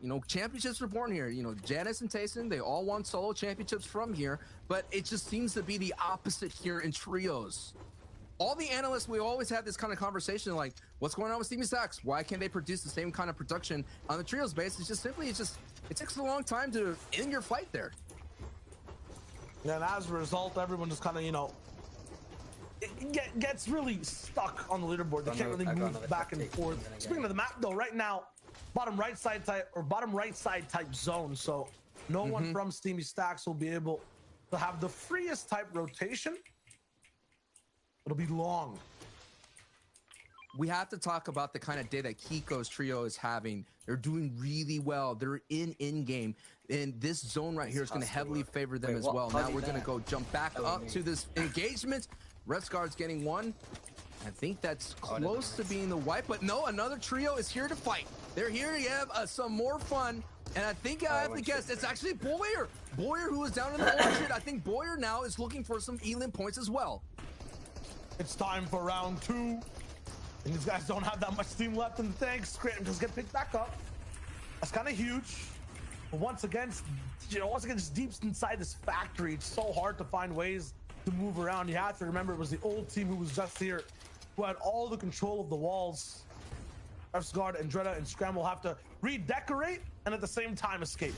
You know, championships were born here. You know, Janice and Tayson, they all won solo championships from here, but it just seems to be the opposite here in trios. All the analysts, we always have this kind of conversation like, what's going on with Steamy Stacks? Why can't they produce the same kind of production on the trios base? It's just simply, it takes a long time to end your fight there. Yeah, and as a result, everyone just kind of, you know, it gets really stuck on the leaderboard. They can't really move back and forth. Speaking of the map, though, right now, bottom right side type zone. So no one from Steamy Stacks will be able to have the freest type rotation. It'll be long. We have to talk about the kind of day that Kiko's trio is having. They're doing really well. They're in game. And this zone right here is going to heavily favor them as well. Now we're going to go jump back up to this engagement. Revscar's getting one. I think that's close to being the wipe, but no, another trio is here to fight. They're here to have some more fun. And I think I have to guess it's actually Boyer. Boyer, who was down in the orchard. I think Boyer now is looking for some Elim points as well. It's time for round 2. And these guys don't have that much steam left in the tank. Scram just get picked back up. That's kind of huge. But once again, just deep inside this factory, it's so hard to find ways to move around. You have to remember it was the old team who was just here, who had all the control of the walls. Revscar, Andretta, and Scram will have to redecorate and at the same time escape.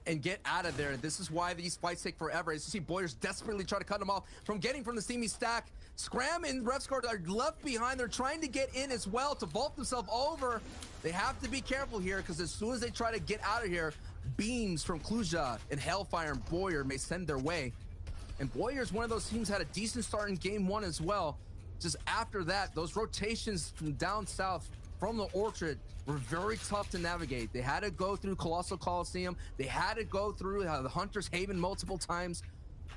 And get out of there. This is why these fights take forever. As you see, Boyer's desperately trying to cut them off from getting from the Steamy Stack. Scram and Revscar are left behind. They're trying to get in as well to vault themselves over. They have to be careful here because as soon as they try to get out of here, beams from Kluja and Hellfire and Boyer may send their way. And Boyer's one of those teams that had a decent start in game 1 as well. Just after that, those rotations from down south from the Orchard were very tough to navigate. They had to go through Colossal Coliseum. They had to go through the Hunter's Haven multiple times.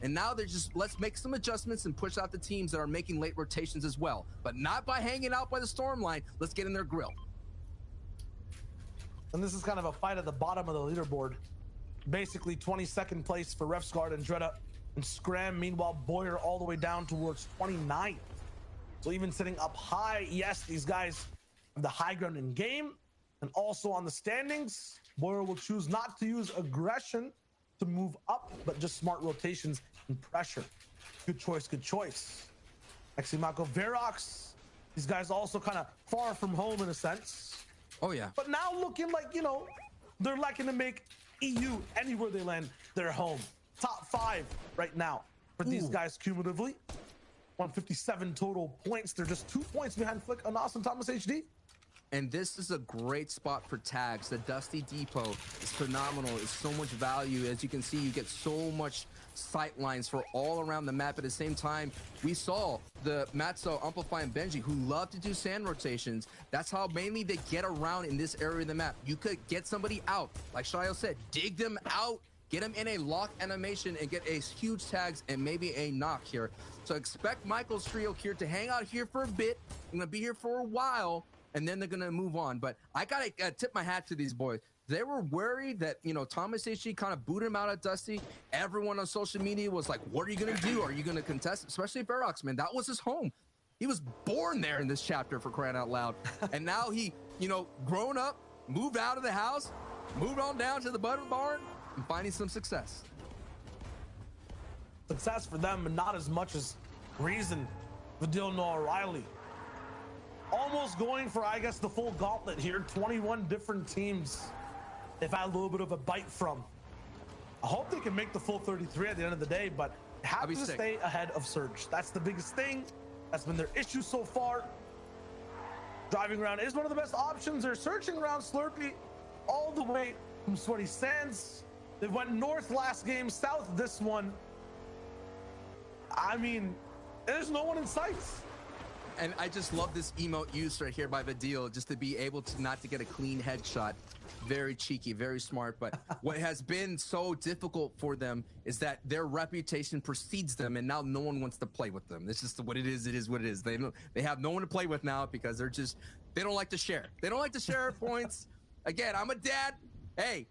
And now they're just, let's make some adjustments and push out the teams that are making late rotations as well. But not by hanging out by the storm line. Let's get in their grill. And this is kind of a fight at the bottom of the leaderboard. Basically 22nd place for Revscar and Andretta and Scram. Meanwhile, Boyer all the way down towards 29th. So even sitting up high, yes, these guys have the high ground in game and also on the standings. Boyer will choose not to use aggression to move up, but just smart rotations and pressure. Good choice, good choice. Actually, Mako Verox, these guys also kind of far from home in a sense. Oh, yeah. But now looking like, you know, they're lacking to make EU anywhere they land their home. Top 5 right now for these guys cumulatively. 157 total points. They're just 2 points behind Flick and Austin Thomas HD. And this is a great spot for tags. The Dusty Depot is phenomenal. It's so much value. As you can see, you get so much sight lines for all around the map. At the same time, we saw the Matzo, Amplify, and Benji, who love to do sand rotations. That's how mainly they get around in this area of the map. You could get somebody out. Like Shayo said, dig them out, get them in a lock animation, and get a huge tags and maybe a knock here. So expect Michael's trio here to hang out here for a bit. I'm going to be here for a while, and then they're going to move on. But I got to tip my hat to these boys. They were worried that, you know, Thomas HG kind of booted him out of Dusty. Everyone on social media was like, what are you going to do? Are you going to contest? Especially Verox, man. That was his home. He was born there in this chapter, for crying out loud. And now he, you know, grown up, moved out of the house, moved on down to the butter barn, and finding some success. Success for them, but not as much as reason for Dylan O'Reilly. Almost going for, I guess, the full gauntlet here. 21 different teams they've had a little bit of a bite from. I hope they can make the full 33 at the end of the day, but have to stay ahead of Surge. That's the biggest thing. That's been their issue so far. Driving around is one of the best options. They're searching around Slurpee all the way from Sweaty Sands. They went north last game, south this one. I mean, there's no one in sight. And I just love this emote used right here by Vidil, just to be able to not to get a clean headshot. Very cheeky, very smart. But what has been so difficult for them is that their reputation precedes them, and now no one wants to play with them. It's just what it is. It is what it is. They have no one to play with now because they don't like to share. They don't like to share points. Again, I'm a dad. Hey,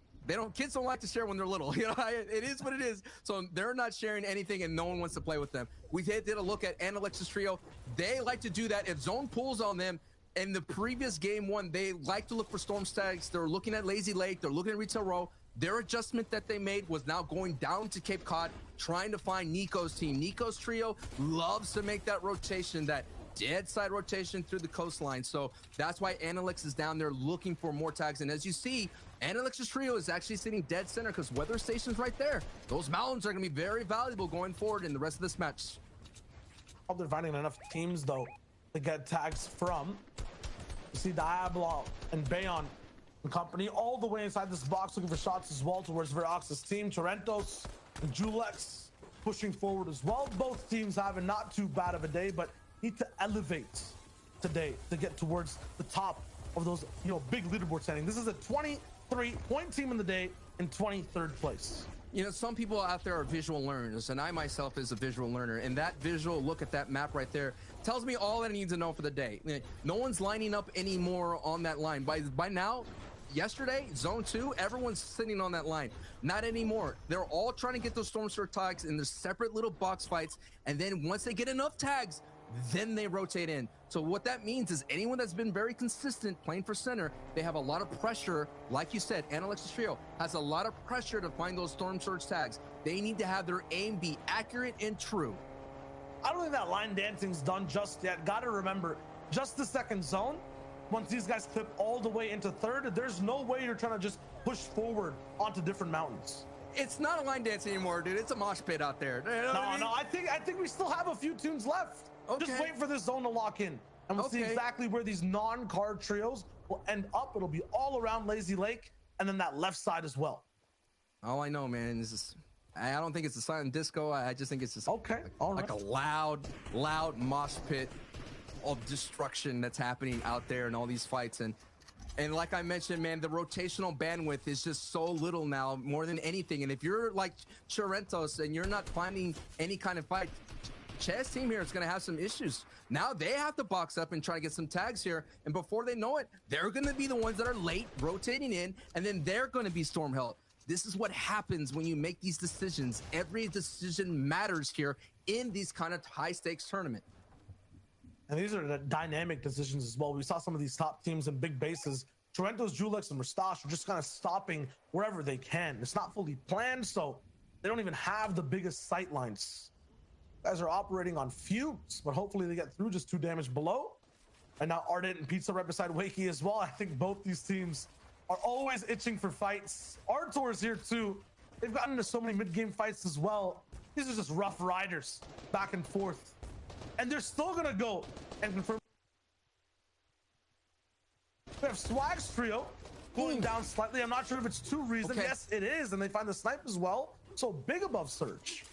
kids don't like to share when they're little. You know, it is what it is. So they're not sharing anything, and no one wants to play with them. We did a look at Analex's trio. They like to do that. If zone pulls on them, in the previous game one, they like to look for storm stacks. They're looking at Lazy Lake. They're looking at Retail Row. Their adjustment that they made was now going down to Cape Cod, trying to find Nico's team. Nico's trio loves to make that rotation, that dead side rotation through the coastline. So that's why Analex is down there looking for more tags. And as you see, Analex's trio is actually sitting dead center because weather station's right there. Those mountains are going to be very valuable going forward in the rest of this match. They're finding enough teams, though, to get tags from. You see Diablo and Bayon and company all the way inside this box looking for shots as well towards Verox's team. Torentos and Julex pushing forward as well. Both teams having not too bad of a day, but need to elevate today to get towards the top of those, big leaderboard standing. This is a 23-point team in the day in 23rd place. Some people out there are visual learners, and I myself is a visual learner, and that visual look at that map right there tells me all that I need to know for the day. No one's lining up anymore on that line. By now, yesterday, zone 2, everyone's sitting on that line. Not anymore. They're all trying to get those storm surge tags in their separate little box fights, and then once they get enough tags, then they rotate in. So what that means is anyone that's been very consistent playing for center, they have a lot of pressure. Like you said, Analex's trio has a lot of pressure to find those storm surge tags. They need to have their aim be accurate and true. I don't think that line dancing's done just yet. Gotta remember, just the second zone, once these guys clip all the way into third, there's no way you're trying to just push forward onto different mountains. It's not a line dance anymore, dude. It's a mosh pit out there. No, I think we still have a few tunes left. Okay. Just wait for this zone to lock in, and we'll see exactly where these non-card trios will end up. It'll be all around Lazy Lake, and then that left side as well. All I know, man, is I don't think it's a silent disco. I just think it's just like a loud mosh pit of destruction that's happening out there in all these fights. And like I mentioned, man, the rotational bandwidth is just so little now, more than anything. And if you're like Chirentos and you're not finding any kind of fight, Chess team here is going to have some issues. Now they have to box up and try to get some tags here, and before they know it, they're going to be the ones that are late rotating in, and then they're going to be storm held. This is what happens when you make these decisions. Every decision matters here in these kind of high stakes tournament. And these are the dynamic decisions as well. We saw some of these top teams and big bases. Torento's, Julex, and Mustache are just kind of stopping wherever they can. It's not fully planned, so they don't even have the biggest sight lines. Guys are operating on fumes, but hopefully they get through. Just 2 damage below. And now Ardent and Pizza right beside Wakey as well. I think both these teams are always itching for fights. Artor's here too. They've gotten into so many mid-game fights as well. These are just rough riders back and forth. And they're still gonna go and confirm. We have Swag's trio cooling down slightly. I'm not sure if it's 2 reasons. Yes, it is. And they find the snipe as well. So big above Surge.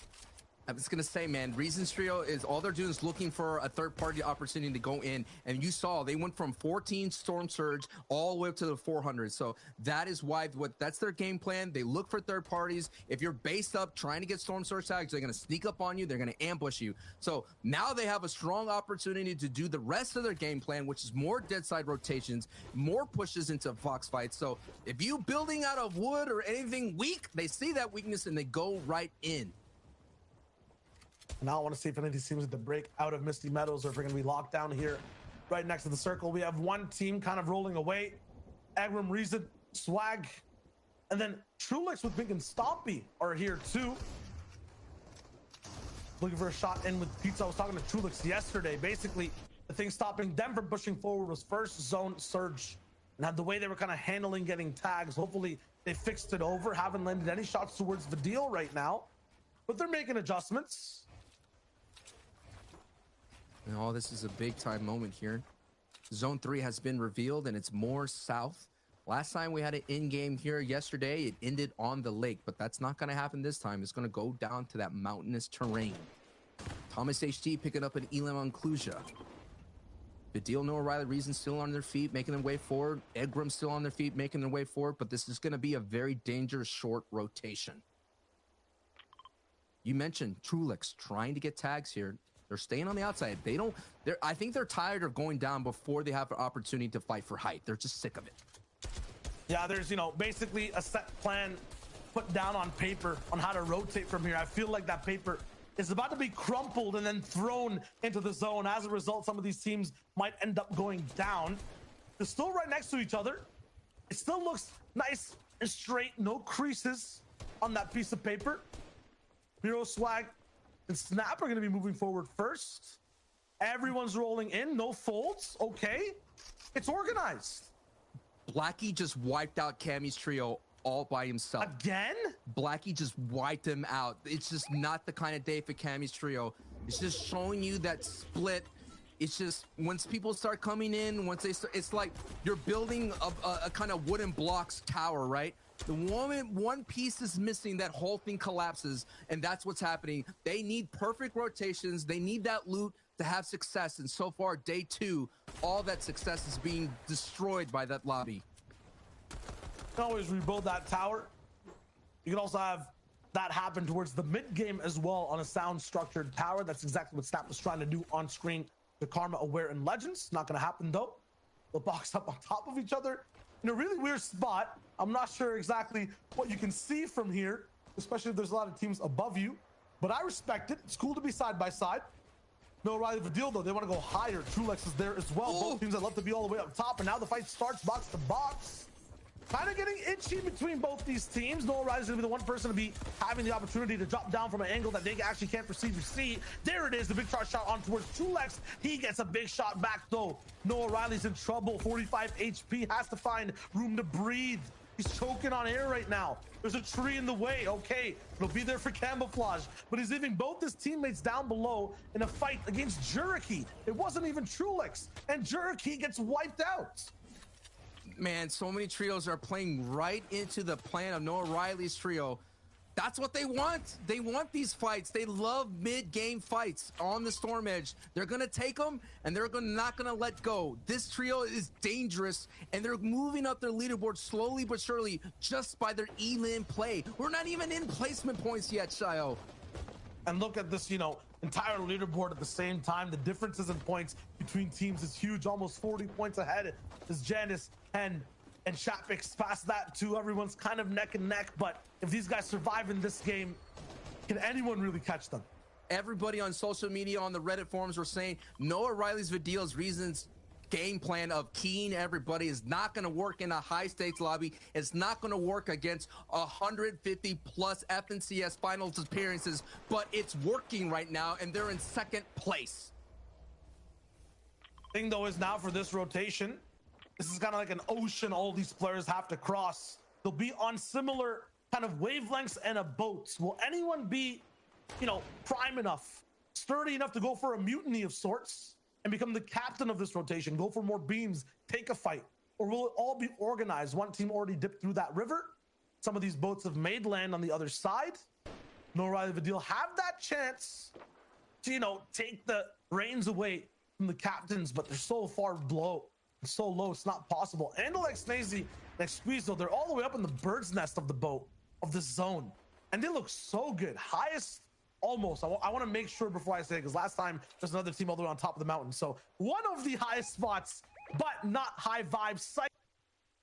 I was going to say, man, Reason's trio is all they're doing is looking for a third-party opportunity to go in. And you saw they went from 14 Storm Surge all the way up to the 400. So that is why that's their game plan. They look for third parties. If you're based up trying to get Storm Surge tags, they're going to sneak up on you. They're going to ambush you. So now they have a strong opportunity to do the rest of their game plan, which is more dead side rotations, more pushes into Fox fights. So if you building out of wood or anything weak, they see that weakness and they go right in. Now I want to see if any of these teams have to break out of Misty Meadows or if we're going to be locked down here right next to the circle. We have one team kind of rolling away. Agram, Reason, Swag, and then Trulix with Bink and Stompy are here too. Looking for a shot in with Pizza. I was talking to Trulix yesterday. Basically, the thing stopping them from pushing forward was first zone Surge. And the way they were kind of handling getting tags, hopefully they fixed it over. Haven't landed any shots towards the deal right now, but they're making adjustments. Oh, this is a big time moment here. Zone 3 has been revealed and it's more south. Last time we had an in-game here yesterday, it ended on the lake, but that's not going to happen this time. It's going to go down to that mountainous terrain. Thomas HT picking up an Elam on Cluja. Vidil, Noah Riley, Reason still on their feet, making their way forward. Egram still on their feet, making their way forward. But this is going to be a very dangerous short rotation. You mentioned Trulix trying to get tags here. They're staying on the outside. I think they're tired of going down before they have an opportunity to fight for height. They're just sick of it. Yeah, there's, basically a set plan put down on paper on how to rotate from here. I feel like that paper is about to be crumpled and then thrown into the zone. As a result, some of these teams might end up going down. They're still right next to each other. It still looks nice and straight. No creases on that piece of paper. Hero Swag and Snap are going to be moving forward first. Everyone's rolling in. No folds. Okay. It's organized. Blackie just wiped out Cammy's trio all by himself. Again? Blackie just wiped him out. It's just not the kind of day for Cammy's trio. It's just showing you that split. It's just once people start coming in, once they start, it's like you're building a kind of wooden blocks tower, right? The moment one piece is missing, that whole thing collapses, and that's what's happening. They need perfect rotations. They need that loot to have success, and so far, day 2, all that success is being destroyed by that lobby. You can always rebuild that tower. You can also have that happen towards the mid game as well on a sound structured tower. That's exactly what Snap was trying to do on screen to Karma, Aware, and Legends. Not going to happen though. They'll box up on top of each other in a really weird spot. I'm not sure exactly what you can see from here, especially if there's a lot of teams above you, but I respect it. It's cool to be side by side. No Riley Vidil though, they want to go higher. Trulex is there as well. Both teams that love to be all the way up top, and now the fight starts box to box. Kind of getting itchy between both these teams. Noah Riley's gonna be the one person to be having the opportunity to drop down from an angle that they actually can't perceive or see. There it is, the big charge shot on towards Trulex. He gets a big shot back though. Noah Riley's in trouble, 45 HP, has to find room to breathe. He's choking on air right now. There's a tree in the way. Okay, it'll be there for camouflage, but he's leaving both his teammates down below in a fight against Juriki. It wasn't even Trulix, and Juriki gets wiped out. Man, so many trios are playing right into the plan of Noah Riley's trio. That's what they want. They want these fights. They love mid-game fights on the Storm Edge. They're going to take them, and they're not going to let go. This trio is dangerous, and they're moving up their leaderboard slowly but surely just by their E-lane play. We're not even in placement points yet, Shayo. And look at this, entire leaderboard at the same time. The differences in points between teams is huge. Almost 40 points ahead is Janice and Shapix. Past that too, everyone's kind of neck and neck, but if these guys survive in this game, can anyone really catch them? Everybody on social media, on the Reddit forums, were saying Noah Riley's Vidil's Reasons game plan of keying everybody is not going to work in a high stakes lobby. It's not going to work against 150 plus FNCS finals appearances, but it's working right now, and they're in second place. Thing though is now for this rotation, this is kind of like an ocean all these players have to cross. They'll be on similar kind of wavelengths and a boat. Will anyone be, prime enough, sturdy enough to go for a mutiny of sorts and become the captain of this rotation, go for more beams, take a fight? Or will it all be organized? One team already dipped through that river. Some of these boats have made land on the other side. Noah Riley Vidil have that chance to, take the reins away from the captains, but they're so far below. So low, it's not possible. And like Snazy, like Squeezo, they're all the way up in the bird's nest of the boat, of the zone. And they look so good. Highest, almost. I want to make sure before I say it, because last time there's another team all the way on top of the mountain. So one of the highest spots, but not high vibe site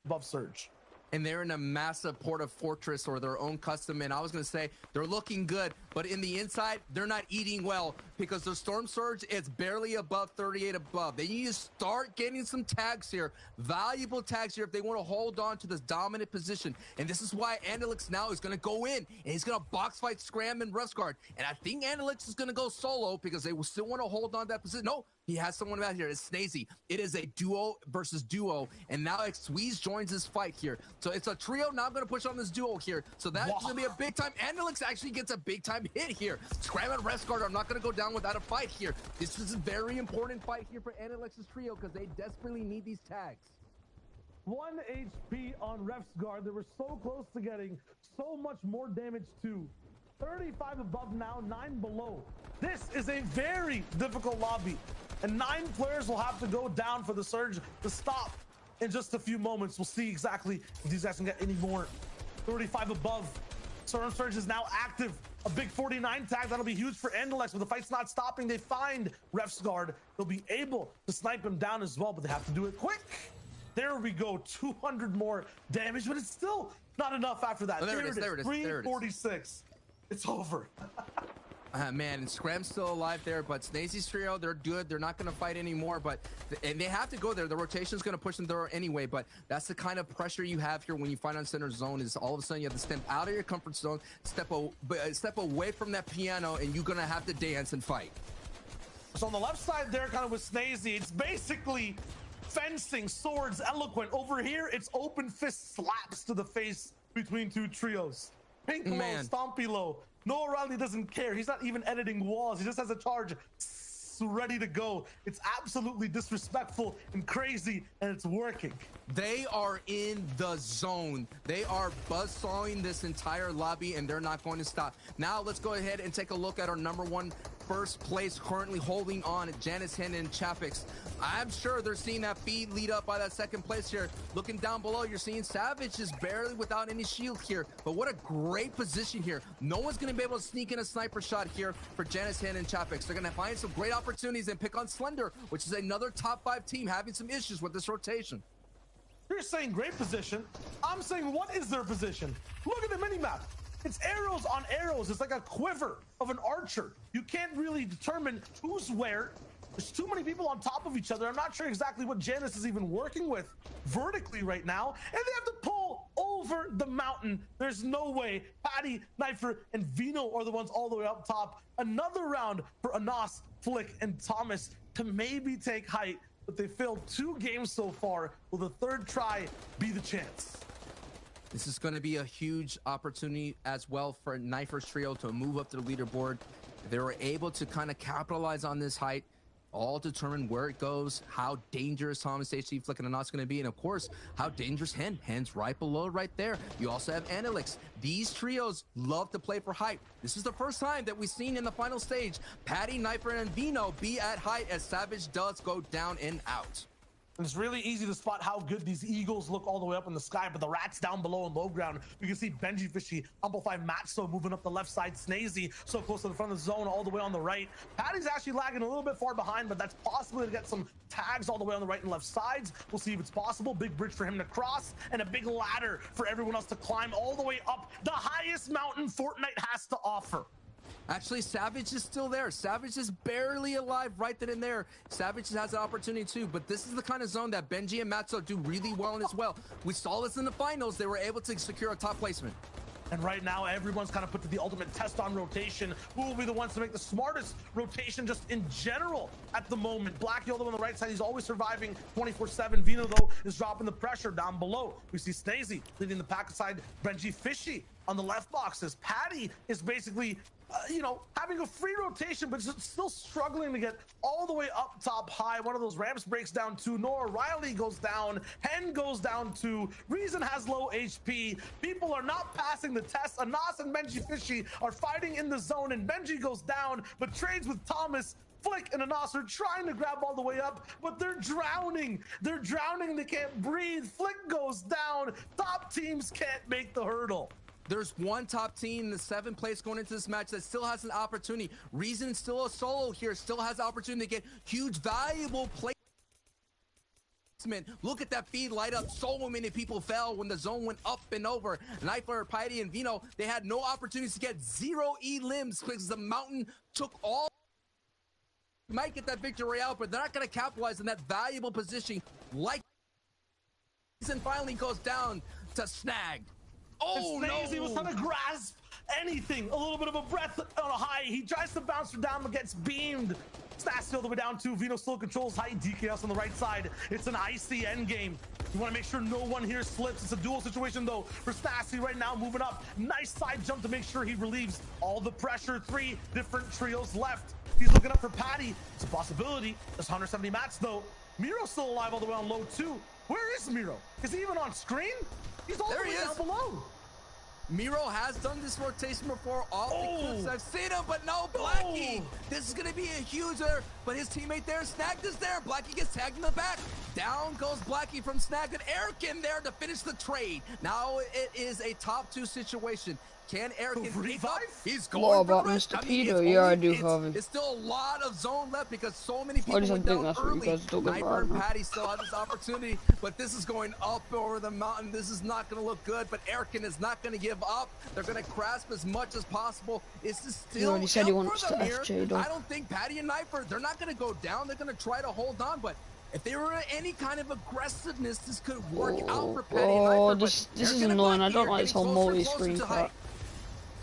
above Surge. And they're in a massive porta fortress or their own custom. And I was going to say they're looking good, but in the inside, they're not eating well because the Storm Surge is barely above 38 above. They need to start getting some tags here, valuable tags here if they want to hold on to this dominant position. And this is why Analyx now is going to go in and he's going to box fight Scram and Rustguard. And I think Analyx is going to go solo because they will still want to hold on to that position. No, he has someone out here. It's Snazy. It is a duo versus duo. And now Squeeze joins this fight here. So it's a trio. Now I'm going to push on this duo here. So that's going to be a big time. Analyx actually gets a big time hit here. Scram and Restguard are not going to go down without a fight here. This is a very important fight here for Analyx's trio because they desperately need these tags. 1 HP on Ref's guard. They were so close to getting so much more damage too. 35 above now, 9 below. This is a very difficult lobby, and 9 players will have to go down for the surge to stop in just a few moments. We'll see exactly if these guys can get any more. 35 above. Surge is now active. A big 49 tag, that'll be huge for Andalex, but the fight's not stopping. They find Ref's guard. They'll be able to snipe him down as well, but they have to do it quick. There we go, 200 more damage, but it's still not enough after that. Oh, there it is. 346. It's over. Man, and Scram's still alive there, but Snazy's trio, they're good. They're not going to fight anymore, and they have to go there. The rotation's going to push them there anyway, but that's the kind of pressure you have here when you fight on center zone is all of a sudden you have to step out of your comfort zone, step away from that piano, and you're going to have to dance and fight. So on the left side there, kind of with Snazy, it's basically fencing, swords, eloquent. Over here, it's open fist slaps to the face between 2 trios. Pink low, Stompy low. No, Riley doesn't care. He's not even editing walls. He just has a charge ready to go. It's absolutely disrespectful and crazy, and it's working. They are in the zone. They are buzzsawing this entire lobby, and they're not going to stop. Now let's go ahead and take a look at our #1 first place currently holding on, Janice Hen and Chapix. I'm sure they're seeing that feed lead up by that second place here. Looking down below, you're seeing Savage is barely without any shield here, but what a great position here. No one's going to be able to sneak in a sniper shot here for Janice Hen and Chapix. They're going to find some great opportunities and pick on Slender, which is another top 5 team having some issues with this rotation. You're saying great position. I'm saying what is their position? Look at the minimap. It's arrows on arrows. It's like a quiver of an archer. You can't really determine who's where. There's too many people on top of each other. I'm not sure exactly what Janice is even working with vertically right now. And they have to pull over the mountain. There's no way. Patty, Knifer, and Vino are the ones all the way up top. Another round for Anas, Flick, and Thomas to maybe take height, but they failed 2 games so far. Will the 3rd try be the chance? This is going to be a huge opportunity as well for Knifer's trio to move up to the leaderboard. If they were able to kind of capitalize on this height, all determine where it goes, how dangerous Thomas, HC, Flick, and Anas going to be, and of course, how dangerous Hen's right below right there. You also have Analix. These trios love to play for height. This is the first time that we've seen in the final stage Patty, Knifer, and Vino be at height as Savage does go down and out. And it's really easy to spot how good these eagles look all the way up in the sky, but the rats down below in low ground, we can see Benjyfishy, Amplify Matzo moving up the left side, Snazy so close to the front of the zone all the way on the right. Patty's actually lagging a little bit far behind, but that's possibly to get some tags all the way on the right and left sides. We'll see if it's possible. Big bridge for him to cross and a big ladder for everyone else to climb all the way up the highest mountain Fortnite has to offer. Actually, Savage is still there. Savage is barely alive right then and there. Savage has an opportunity too, but this is the kind of zone that Benji and Matzo do really well in as well. We saw this in the finals. They were able to secure a top placement. And right now, everyone's kind of put to the ultimate test on rotation. Who will be the ones to make the smartest rotation just in general at the moment? Black Yellow on the right side, he's always surviving 24/7. Vino, though, is dropping the pressure down below. We see Snazy leading the pack aside. Benjyfishy on the left boxes. Patty is basically having a free rotation, but still struggling to get all the way up top high. One of those ramps breaks down too. Nora Riley goes down. Hen goes down too. Reason has low HP. People are not passing the test. Anas and Benjyfishy are fighting in the zone, and Benji goes down, but trades with Thomas. Flick and Anas are trying to grab all the way up, but they're drowning. They're drowning. They can't breathe. Flick goes down. Top teams can't make the hurdle. There's one top team in the 7th place going into this match that still has an opportunity. Reason still a solo here, still has the opportunity to get huge, valuable placement. Look at that feed light up. So many people fell when the zone went up and over. Knifer, Piety, and Vino, they had no opportunities to get 0 E limbs because the mountain took all. Might get that victory royale, but they're not going to capitalize on that valuable position. Like, Reason finally goes down to Snag. Oh, Snazy was trying to grasp anything. A little bit of a breath on a high. He tries to bounce her down, but gets beamed. Stassi all the way down to Vino still controls height. DKS on the right side. It's an icy end game. You want to make sure no one here slips. It's a duel situation though for Stassi right now, moving up. Nice side jump to make sure he relieves all the pressure. 3 different trios left. He's looking up for Patty. It's a possibility. There's 170 mats though. Miro's still alive all the way on low too. Where is Miro? Is he even on screen? He's all the way down below. Miro has done this rotation before off the cliffs. I've seen him, but no, Blackie. This is going to be a huger, but his teammate there, Snagged, is there. Blackie gets tagged in the back. Down goes Blackie from Snagged, and Eric in there to finish the trade. Now it is a top 2 situation. Can Eric revive? He's going what about for the Mr. Peter? Yeah, I do have him. It's still a lot of zone left because so many people I just went think down that's early. what you guys are talking Sniper about. and Patty still have this opportunity, but this is going up over the mountain. This is not going to look good, but Erican is not going to give up. They're going to grasp as much as possible. This is still he already said he wants to FJ though. I don't think Patty and Sniper, they're not going to go down. They're going to try to hold on, but if there were any kind of aggressiveness, this could work out for Patty and Sniper. This is annoying. I don't like this whole multi-screen crap.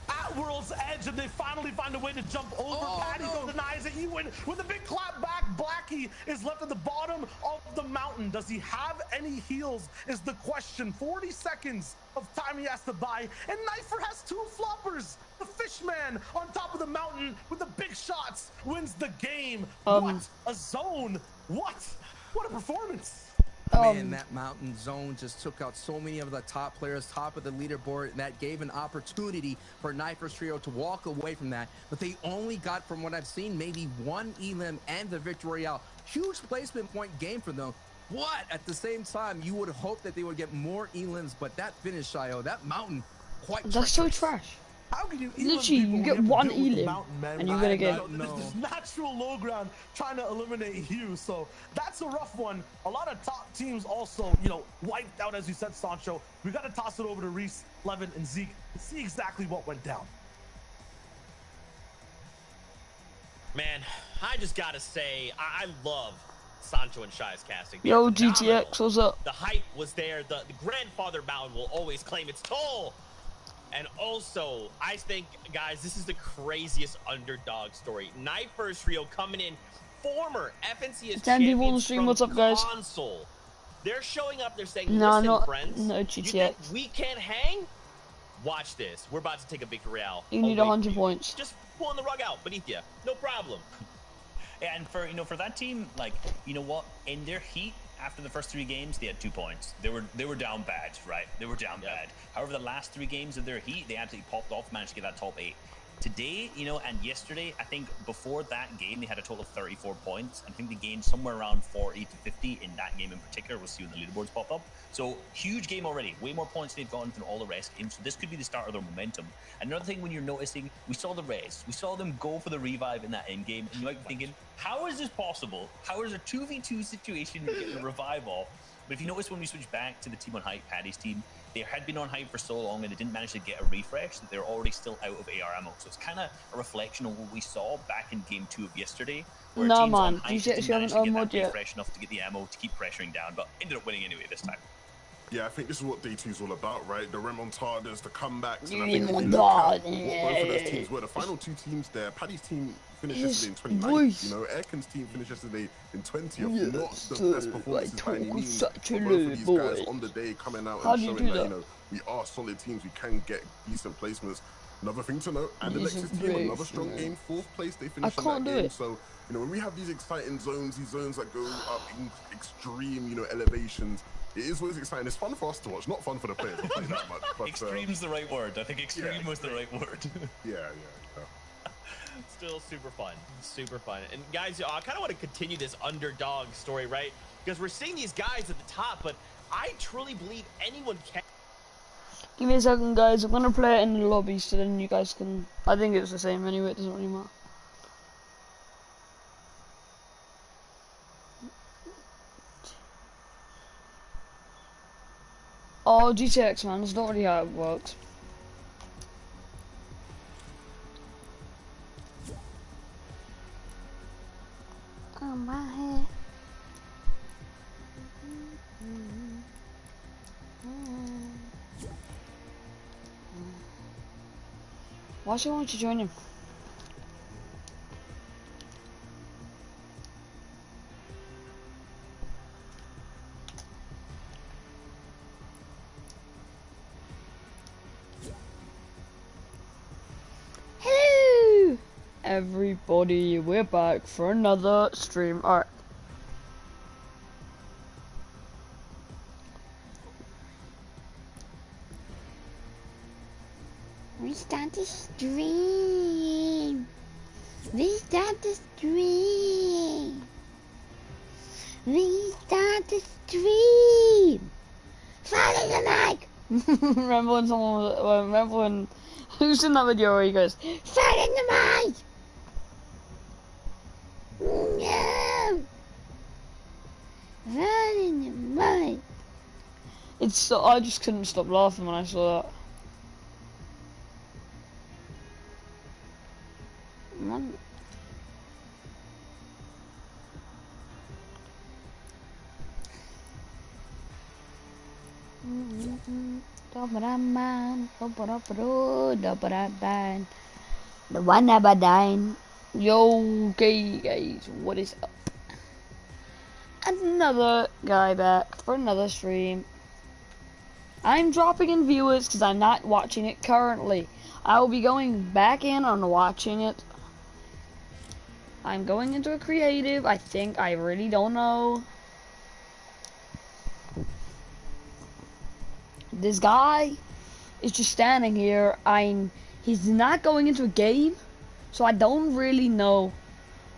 At World's Edge, and they finally find a way to jump over. Patty denies it. You win with a big clap back. Blackie is left at the bottom of the mountain. Does he have any heals is the question. 40 seconds of time he has to buy, and Knifer has 2 floppers. The Fishman on top of the mountain with the big shots wins the game. What a zone. What a performance. Man, that mountain zone just took out so many of the top players, top of the leaderboard, and that gave an opportunity for Knifer's trio to walk away from that. But they only got, from what I've seen, maybe 1 elim and the victory Royale. Huge placement point game for them. What? At the same time, you would hope that they would get more elims, but that finish, Io, that mountain, quite That's so trash. How can you literally, you get 1 elim, and you're gonna get... There's natural low ground trying to eliminate you, so that's a rough one. A lot of top teams also, you know, wiped out, as you said, Sancho. We got to toss it over to Reese, Levin, and Zeke to see exactly what went down. Man, I just gotta say, I love Sancho and Shy's casting. Yo, GTX, what's up? The hype was there. The grandfather mountain will always claim its toll. And also, I think, guys, this is the craziest underdog story. Knifer's trio coming in, former FNCS champions from what's up, guys? console. They're showing up, they're saying, listen, friends, no GTX. You think we can't hang? Watch this. We're about to take a big Royale. You need 100 points. Just pulling the rug out beneath you. No problem. Yeah, and for that team, like, you know what? In their heat, after the first 3 games, they had 2 points. They were down bad, right? They were down bad. However, the last 3 games of their heat, they absolutely popped off, managed to get that top 8. Today, you know, and yesterday, I think before that game, they had a total of 34 points. I think they gained somewhere around 40 to 50 in that game in particular. We'll see when the leaderboards pop up. So, huge game already. Way more points they've gotten than all the rest games. So, this could be the start of their momentum. Another thing, when you're noticing, we saw the res. We saw them go for the revive in that end game. And you might be thinking, how is this possible? How is a 2v2 situation getting a revive off? But if you notice, when we switch back to the team on hype, Paddy's team, they had been on hype for so long and they didn't manage to get a refresh that they're already still out of AR ammo. So it's kind of a reflection of what we saw back in game 2 of yesterday. Where no, teams man, on hype didn't manage to get that yet. refresh enough to get the ammo to keep pressuring down, but ended up winning anyway this time. Yeah, I think this is what Day 2 is all about, right? The remontadas, the comebacks, and I think what both of those teams were. The final 2 teams there, Paddy's team finished yesterday in 29th, you know, Erkin's team finished yesterday in 20th. Not the best performances by any means, but both of these guys on the day coming out and showing that, you know, we are solid teams, we can get decent placements. Another thing to note, and Alexis team, another strong game, 4th place, they finished in that game. So, you know, when we have these exciting zones, these zones that go up in extreme, you know, elevations, it is always exciting. It's fun for us to watch, not fun for the players. I'll tell you that much. But, extreme's the right word. I think extreme was the right word. yeah. Still super fun. Super fun. And guys, I kind of want to continue this underdog story, right? Because we're seeing these guys at the top, but I truly believe anyone can. Give me a second, guys. I'm gonna play it in the lobby so then you guys can. I think it's the same anyway. It doesn't really matter. Oh, GTX, man. That's not really how it works. Oh, my head. Why should I want to join him? Hello, everybody. We're back for another stream. All right. Restart the stream. Restart the stream. Restart the stream. Follow the mic. Remember when remember when, who's in that video where he goes, follow the mic. No. Follow the mic. It's so, I just couldn't stop laughing when I saw that. The one never died. Yo, guys, what is up? Another guy back for another stream. I'm dropping in viewers because I'm not watching it currently. I will be going back in on watching it. I'm going into a creative, I think. I really don't know. This guy is just standing here. He's not going into a game, so I don't really know.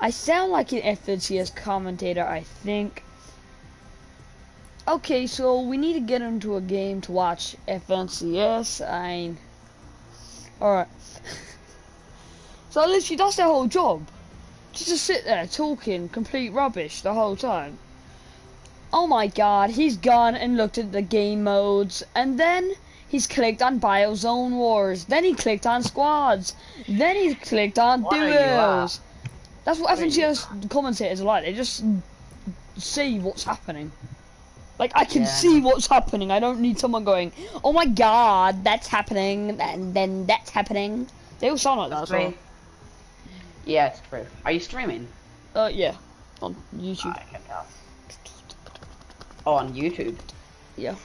I sound like an FNCS commentator, I think. Okay, so we need to get into a game to watch FNCS. Alright. So literally that's their whole job. Just sit there talking complete rubbish the whole time. Oh my god, he's gone and looked at the game modes, and then he's clicked on Biozone Wars, then he clicked on squads, then he clicked on duos. That's what FNCS commentators are like, they just see what's happening. Like, I can see what's happening, I don't need someone going, oh my god, that's happening, and then that's happening. They all sound like that as well. Yeah, it's true. Are you streaming? Yeah, on YouTube. I can tell. Oh, on YouTube? Yeah.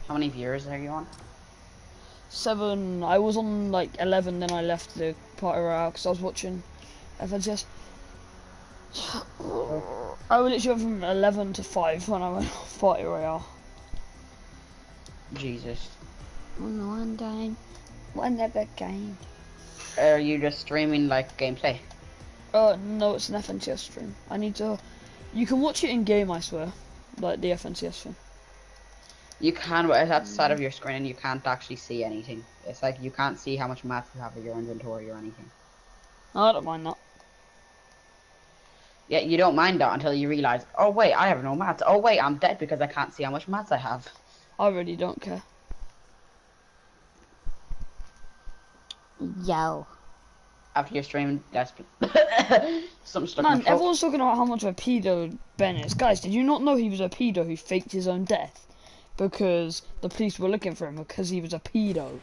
How many viewers are you on? 7. I was on like 11, then I left the party royale because I was watching FNCS. I literally went from 11 to 5 when I went on party royale. Jesus. One time, one other game. Are you just streaming like gameplay? No, it's an FNCS stream. I need to. You can watch it in game, I swear. Like the FNCS thing. You can, but it's at the side of your screen and you can't actually see anything. It's like you can't see how much mats you have in your inventory or anything. I don't mind that. Yeah, you don't mind that until you realise, oh wait, I have no mats. Oh wait, I'm dead because I can't see how much mats I have. I really don't care. Yo. After you're streaming, that's something stuck. Man, everyone's talking about how much of a pedo Ben is. Guys, did you not know he was a pedo who faked his own death? Because the police were looking for him because he was a pedo.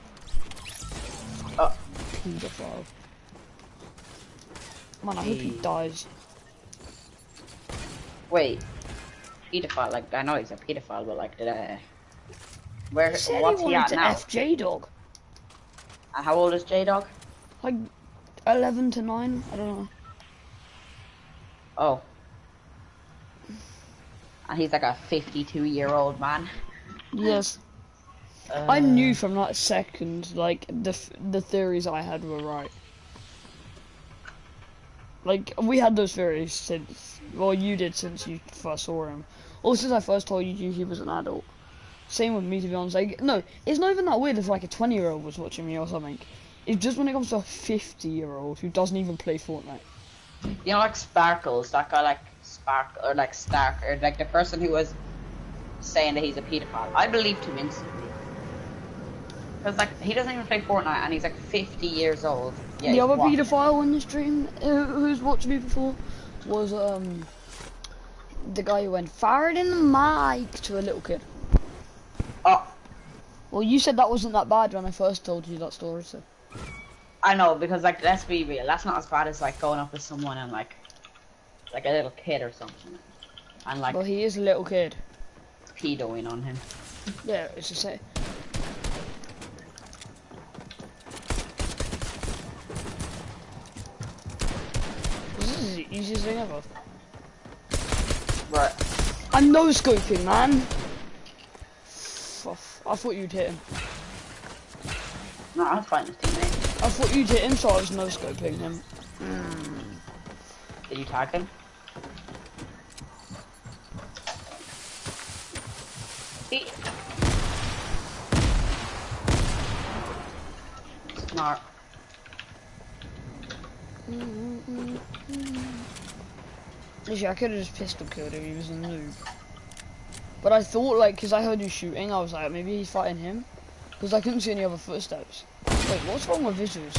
Pedophile. Man, I hope he dies. Wait. Pedophile, like, I know he's a pedophile, but like, what's he at now? F J-Dog. And how old is J-Dog? Like 11 to 9, I don't know. Oh. And he's like a 52-year-old man. Yes. I knew from that second, like, the theories I had were right. Like, we had those theories since, well, you did since you first saw him. Or since I first told you he was an adult. Same with me, to be honest. Like, no, it's not even that weird if like a 20-year-old was watching me or something. It's just when it comes to a 50-year-old who doesn't even play Fortnite. You know, like Sparkles, that guy, like Spark or like Stark, or like the person who was saying that he's a pedophile. I believed him instantly. Because like he doesn't even play Fortnite and he's like 50 years old. Yeah, the other pedophile in the stream who's watched me before was the guy who went fired in the mic to a little kid. Oh. Well, you said that wasn't that bad when I first told you that story, so. I know, because like, let's be real, that's not as bad as like going up to someone and like a little kid or something. And like. Well, he is a little kid. Pedoing on him. Yeah, it's just say. This is the easiest thing ever. Right. I'm no scoping, man. I thought you'd hit him. No, I was fighting his teammate. I thought you'd hit him, so I was no-scoping him. Did you tag him? Smart. Actually, I could have just pistol killed him, he was a noob. But I thought, like, because I heard you shooting, I was like, maybe he's fighting him. Because I couldn't see any other footsteps. Wait, what's wrong with visuals?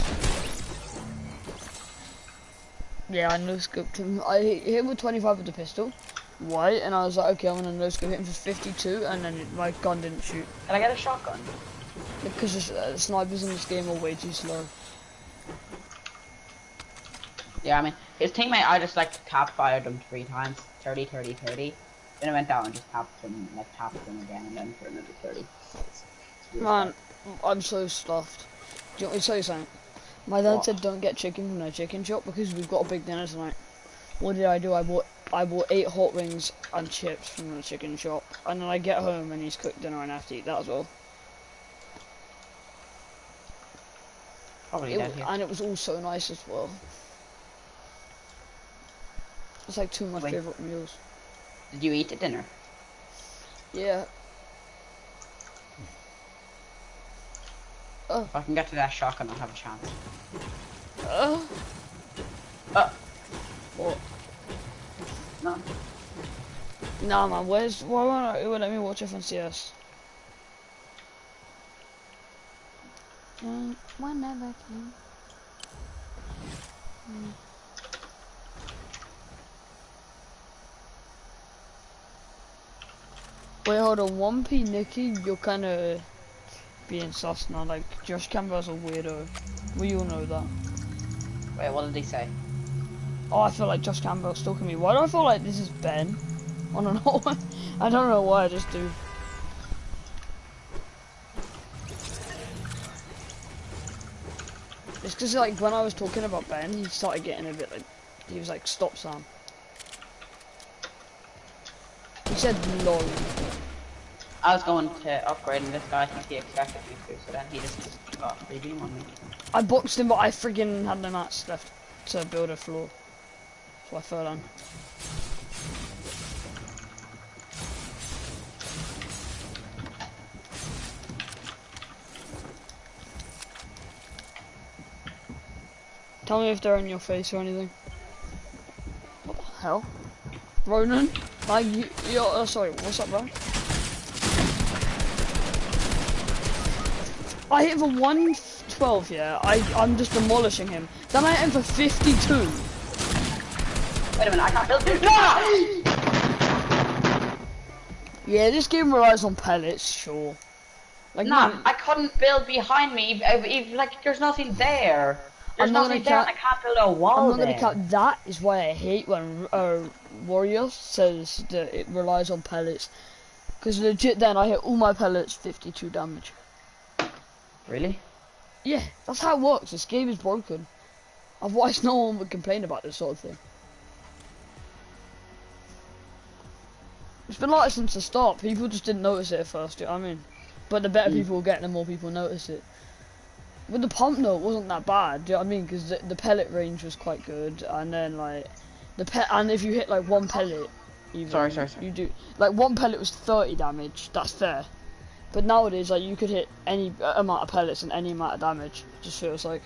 Yeah, I no-scoped him. I hit him with 25 with the pistol. White, and I was like, okay, I'm gonna no-scope him for 52, and then my gun didn't shoot. Can I get a shotgun? Because the snipers in this game are way too slow. Yeah, I mean, his teammate, I just like tap fired him 3 times, 30, 30, 30. Then I went down and just tapped him again, and then for another 30. Man, I'm so stuffed. Do you want me to tell you something? My dad said don't get chicken from the chicken shop because we've got a big dinner tonight. What did I do? I bought 8 hot wings and chips from the chicken shop, and then I get home and he's cooked dinner and I have to eat that as well. Probably and it was all so nice as well. It's like 2 of my favourite meals. Did you eat at dinner? Yeah. Oh. If I can get to that shotgun, I'll have a chance. What? No. Nah, man, why won't it let me watch FNCS? Whenever can. Wait, hold on, 1P Nicky, you're kinda being sus now, like, Josh Campbell's a weirdo. We all know that. Wait, what did he say? Oh, I feel like Josh Campbell's stalking me. Why do I feel like this is Ben? I don't know. I don't know why, I just do. It's because, like, when I was talking about Ben, he started getting a bit, like, he was like, stop, Sam. He said, lol. I was going to upgrade and this guy, I think he expected me to, so then he just got 3D on me. I boxed him, but I friggin' had no mats left to build a floor. So I fell on. Tell me if they're in your face or anything. What the hell? Ronan? Like, you're, sorry, what's up, bro? I hit for 112, yeah. I'm just demolishing him. Then I hit him for 52. Wait a minute, I can't build this. No! Yeah, this game relies on pellets, sure. Like, nah, man, I couldn't build behind me. Like, there's nothing there. There's nothing there, and I can't build a wall. I'm not gonna count. That is why I hate when Warrior says that it relies on pellets. Because legit, then I hit all my pellets, 52 damage. Really? Yeah, that's how it works. This game is broken. Otherwise, no one would complain about this sort of thing. It's been like since the start. People just didn't notice it at first. You know what I mean? But the better people get, the more people notice it. With the pump though, it wasn't that bad. Do you know what I mean? Because the pellet range was quite good, and then like and if you hit like 1 pellet, even, sorry. you do like 1 pellet was 30 damage. That's fair. But nowadays, like you could hit any amount of pellets and any amount of damage. It just feels like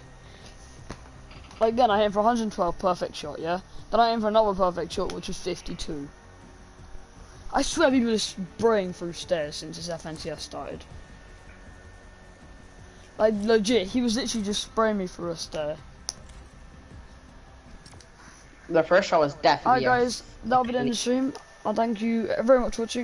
then I hit for 112 perfect shot, yeah. Then I hit for another perfect shot, which was 52. I swear people are spraying through stairs since this FNCS started. Like legit, he was literally just spraying me through a stair. The first shot was definitely. Alright guys, that'll be the end of the stream. I thank you very much for watching.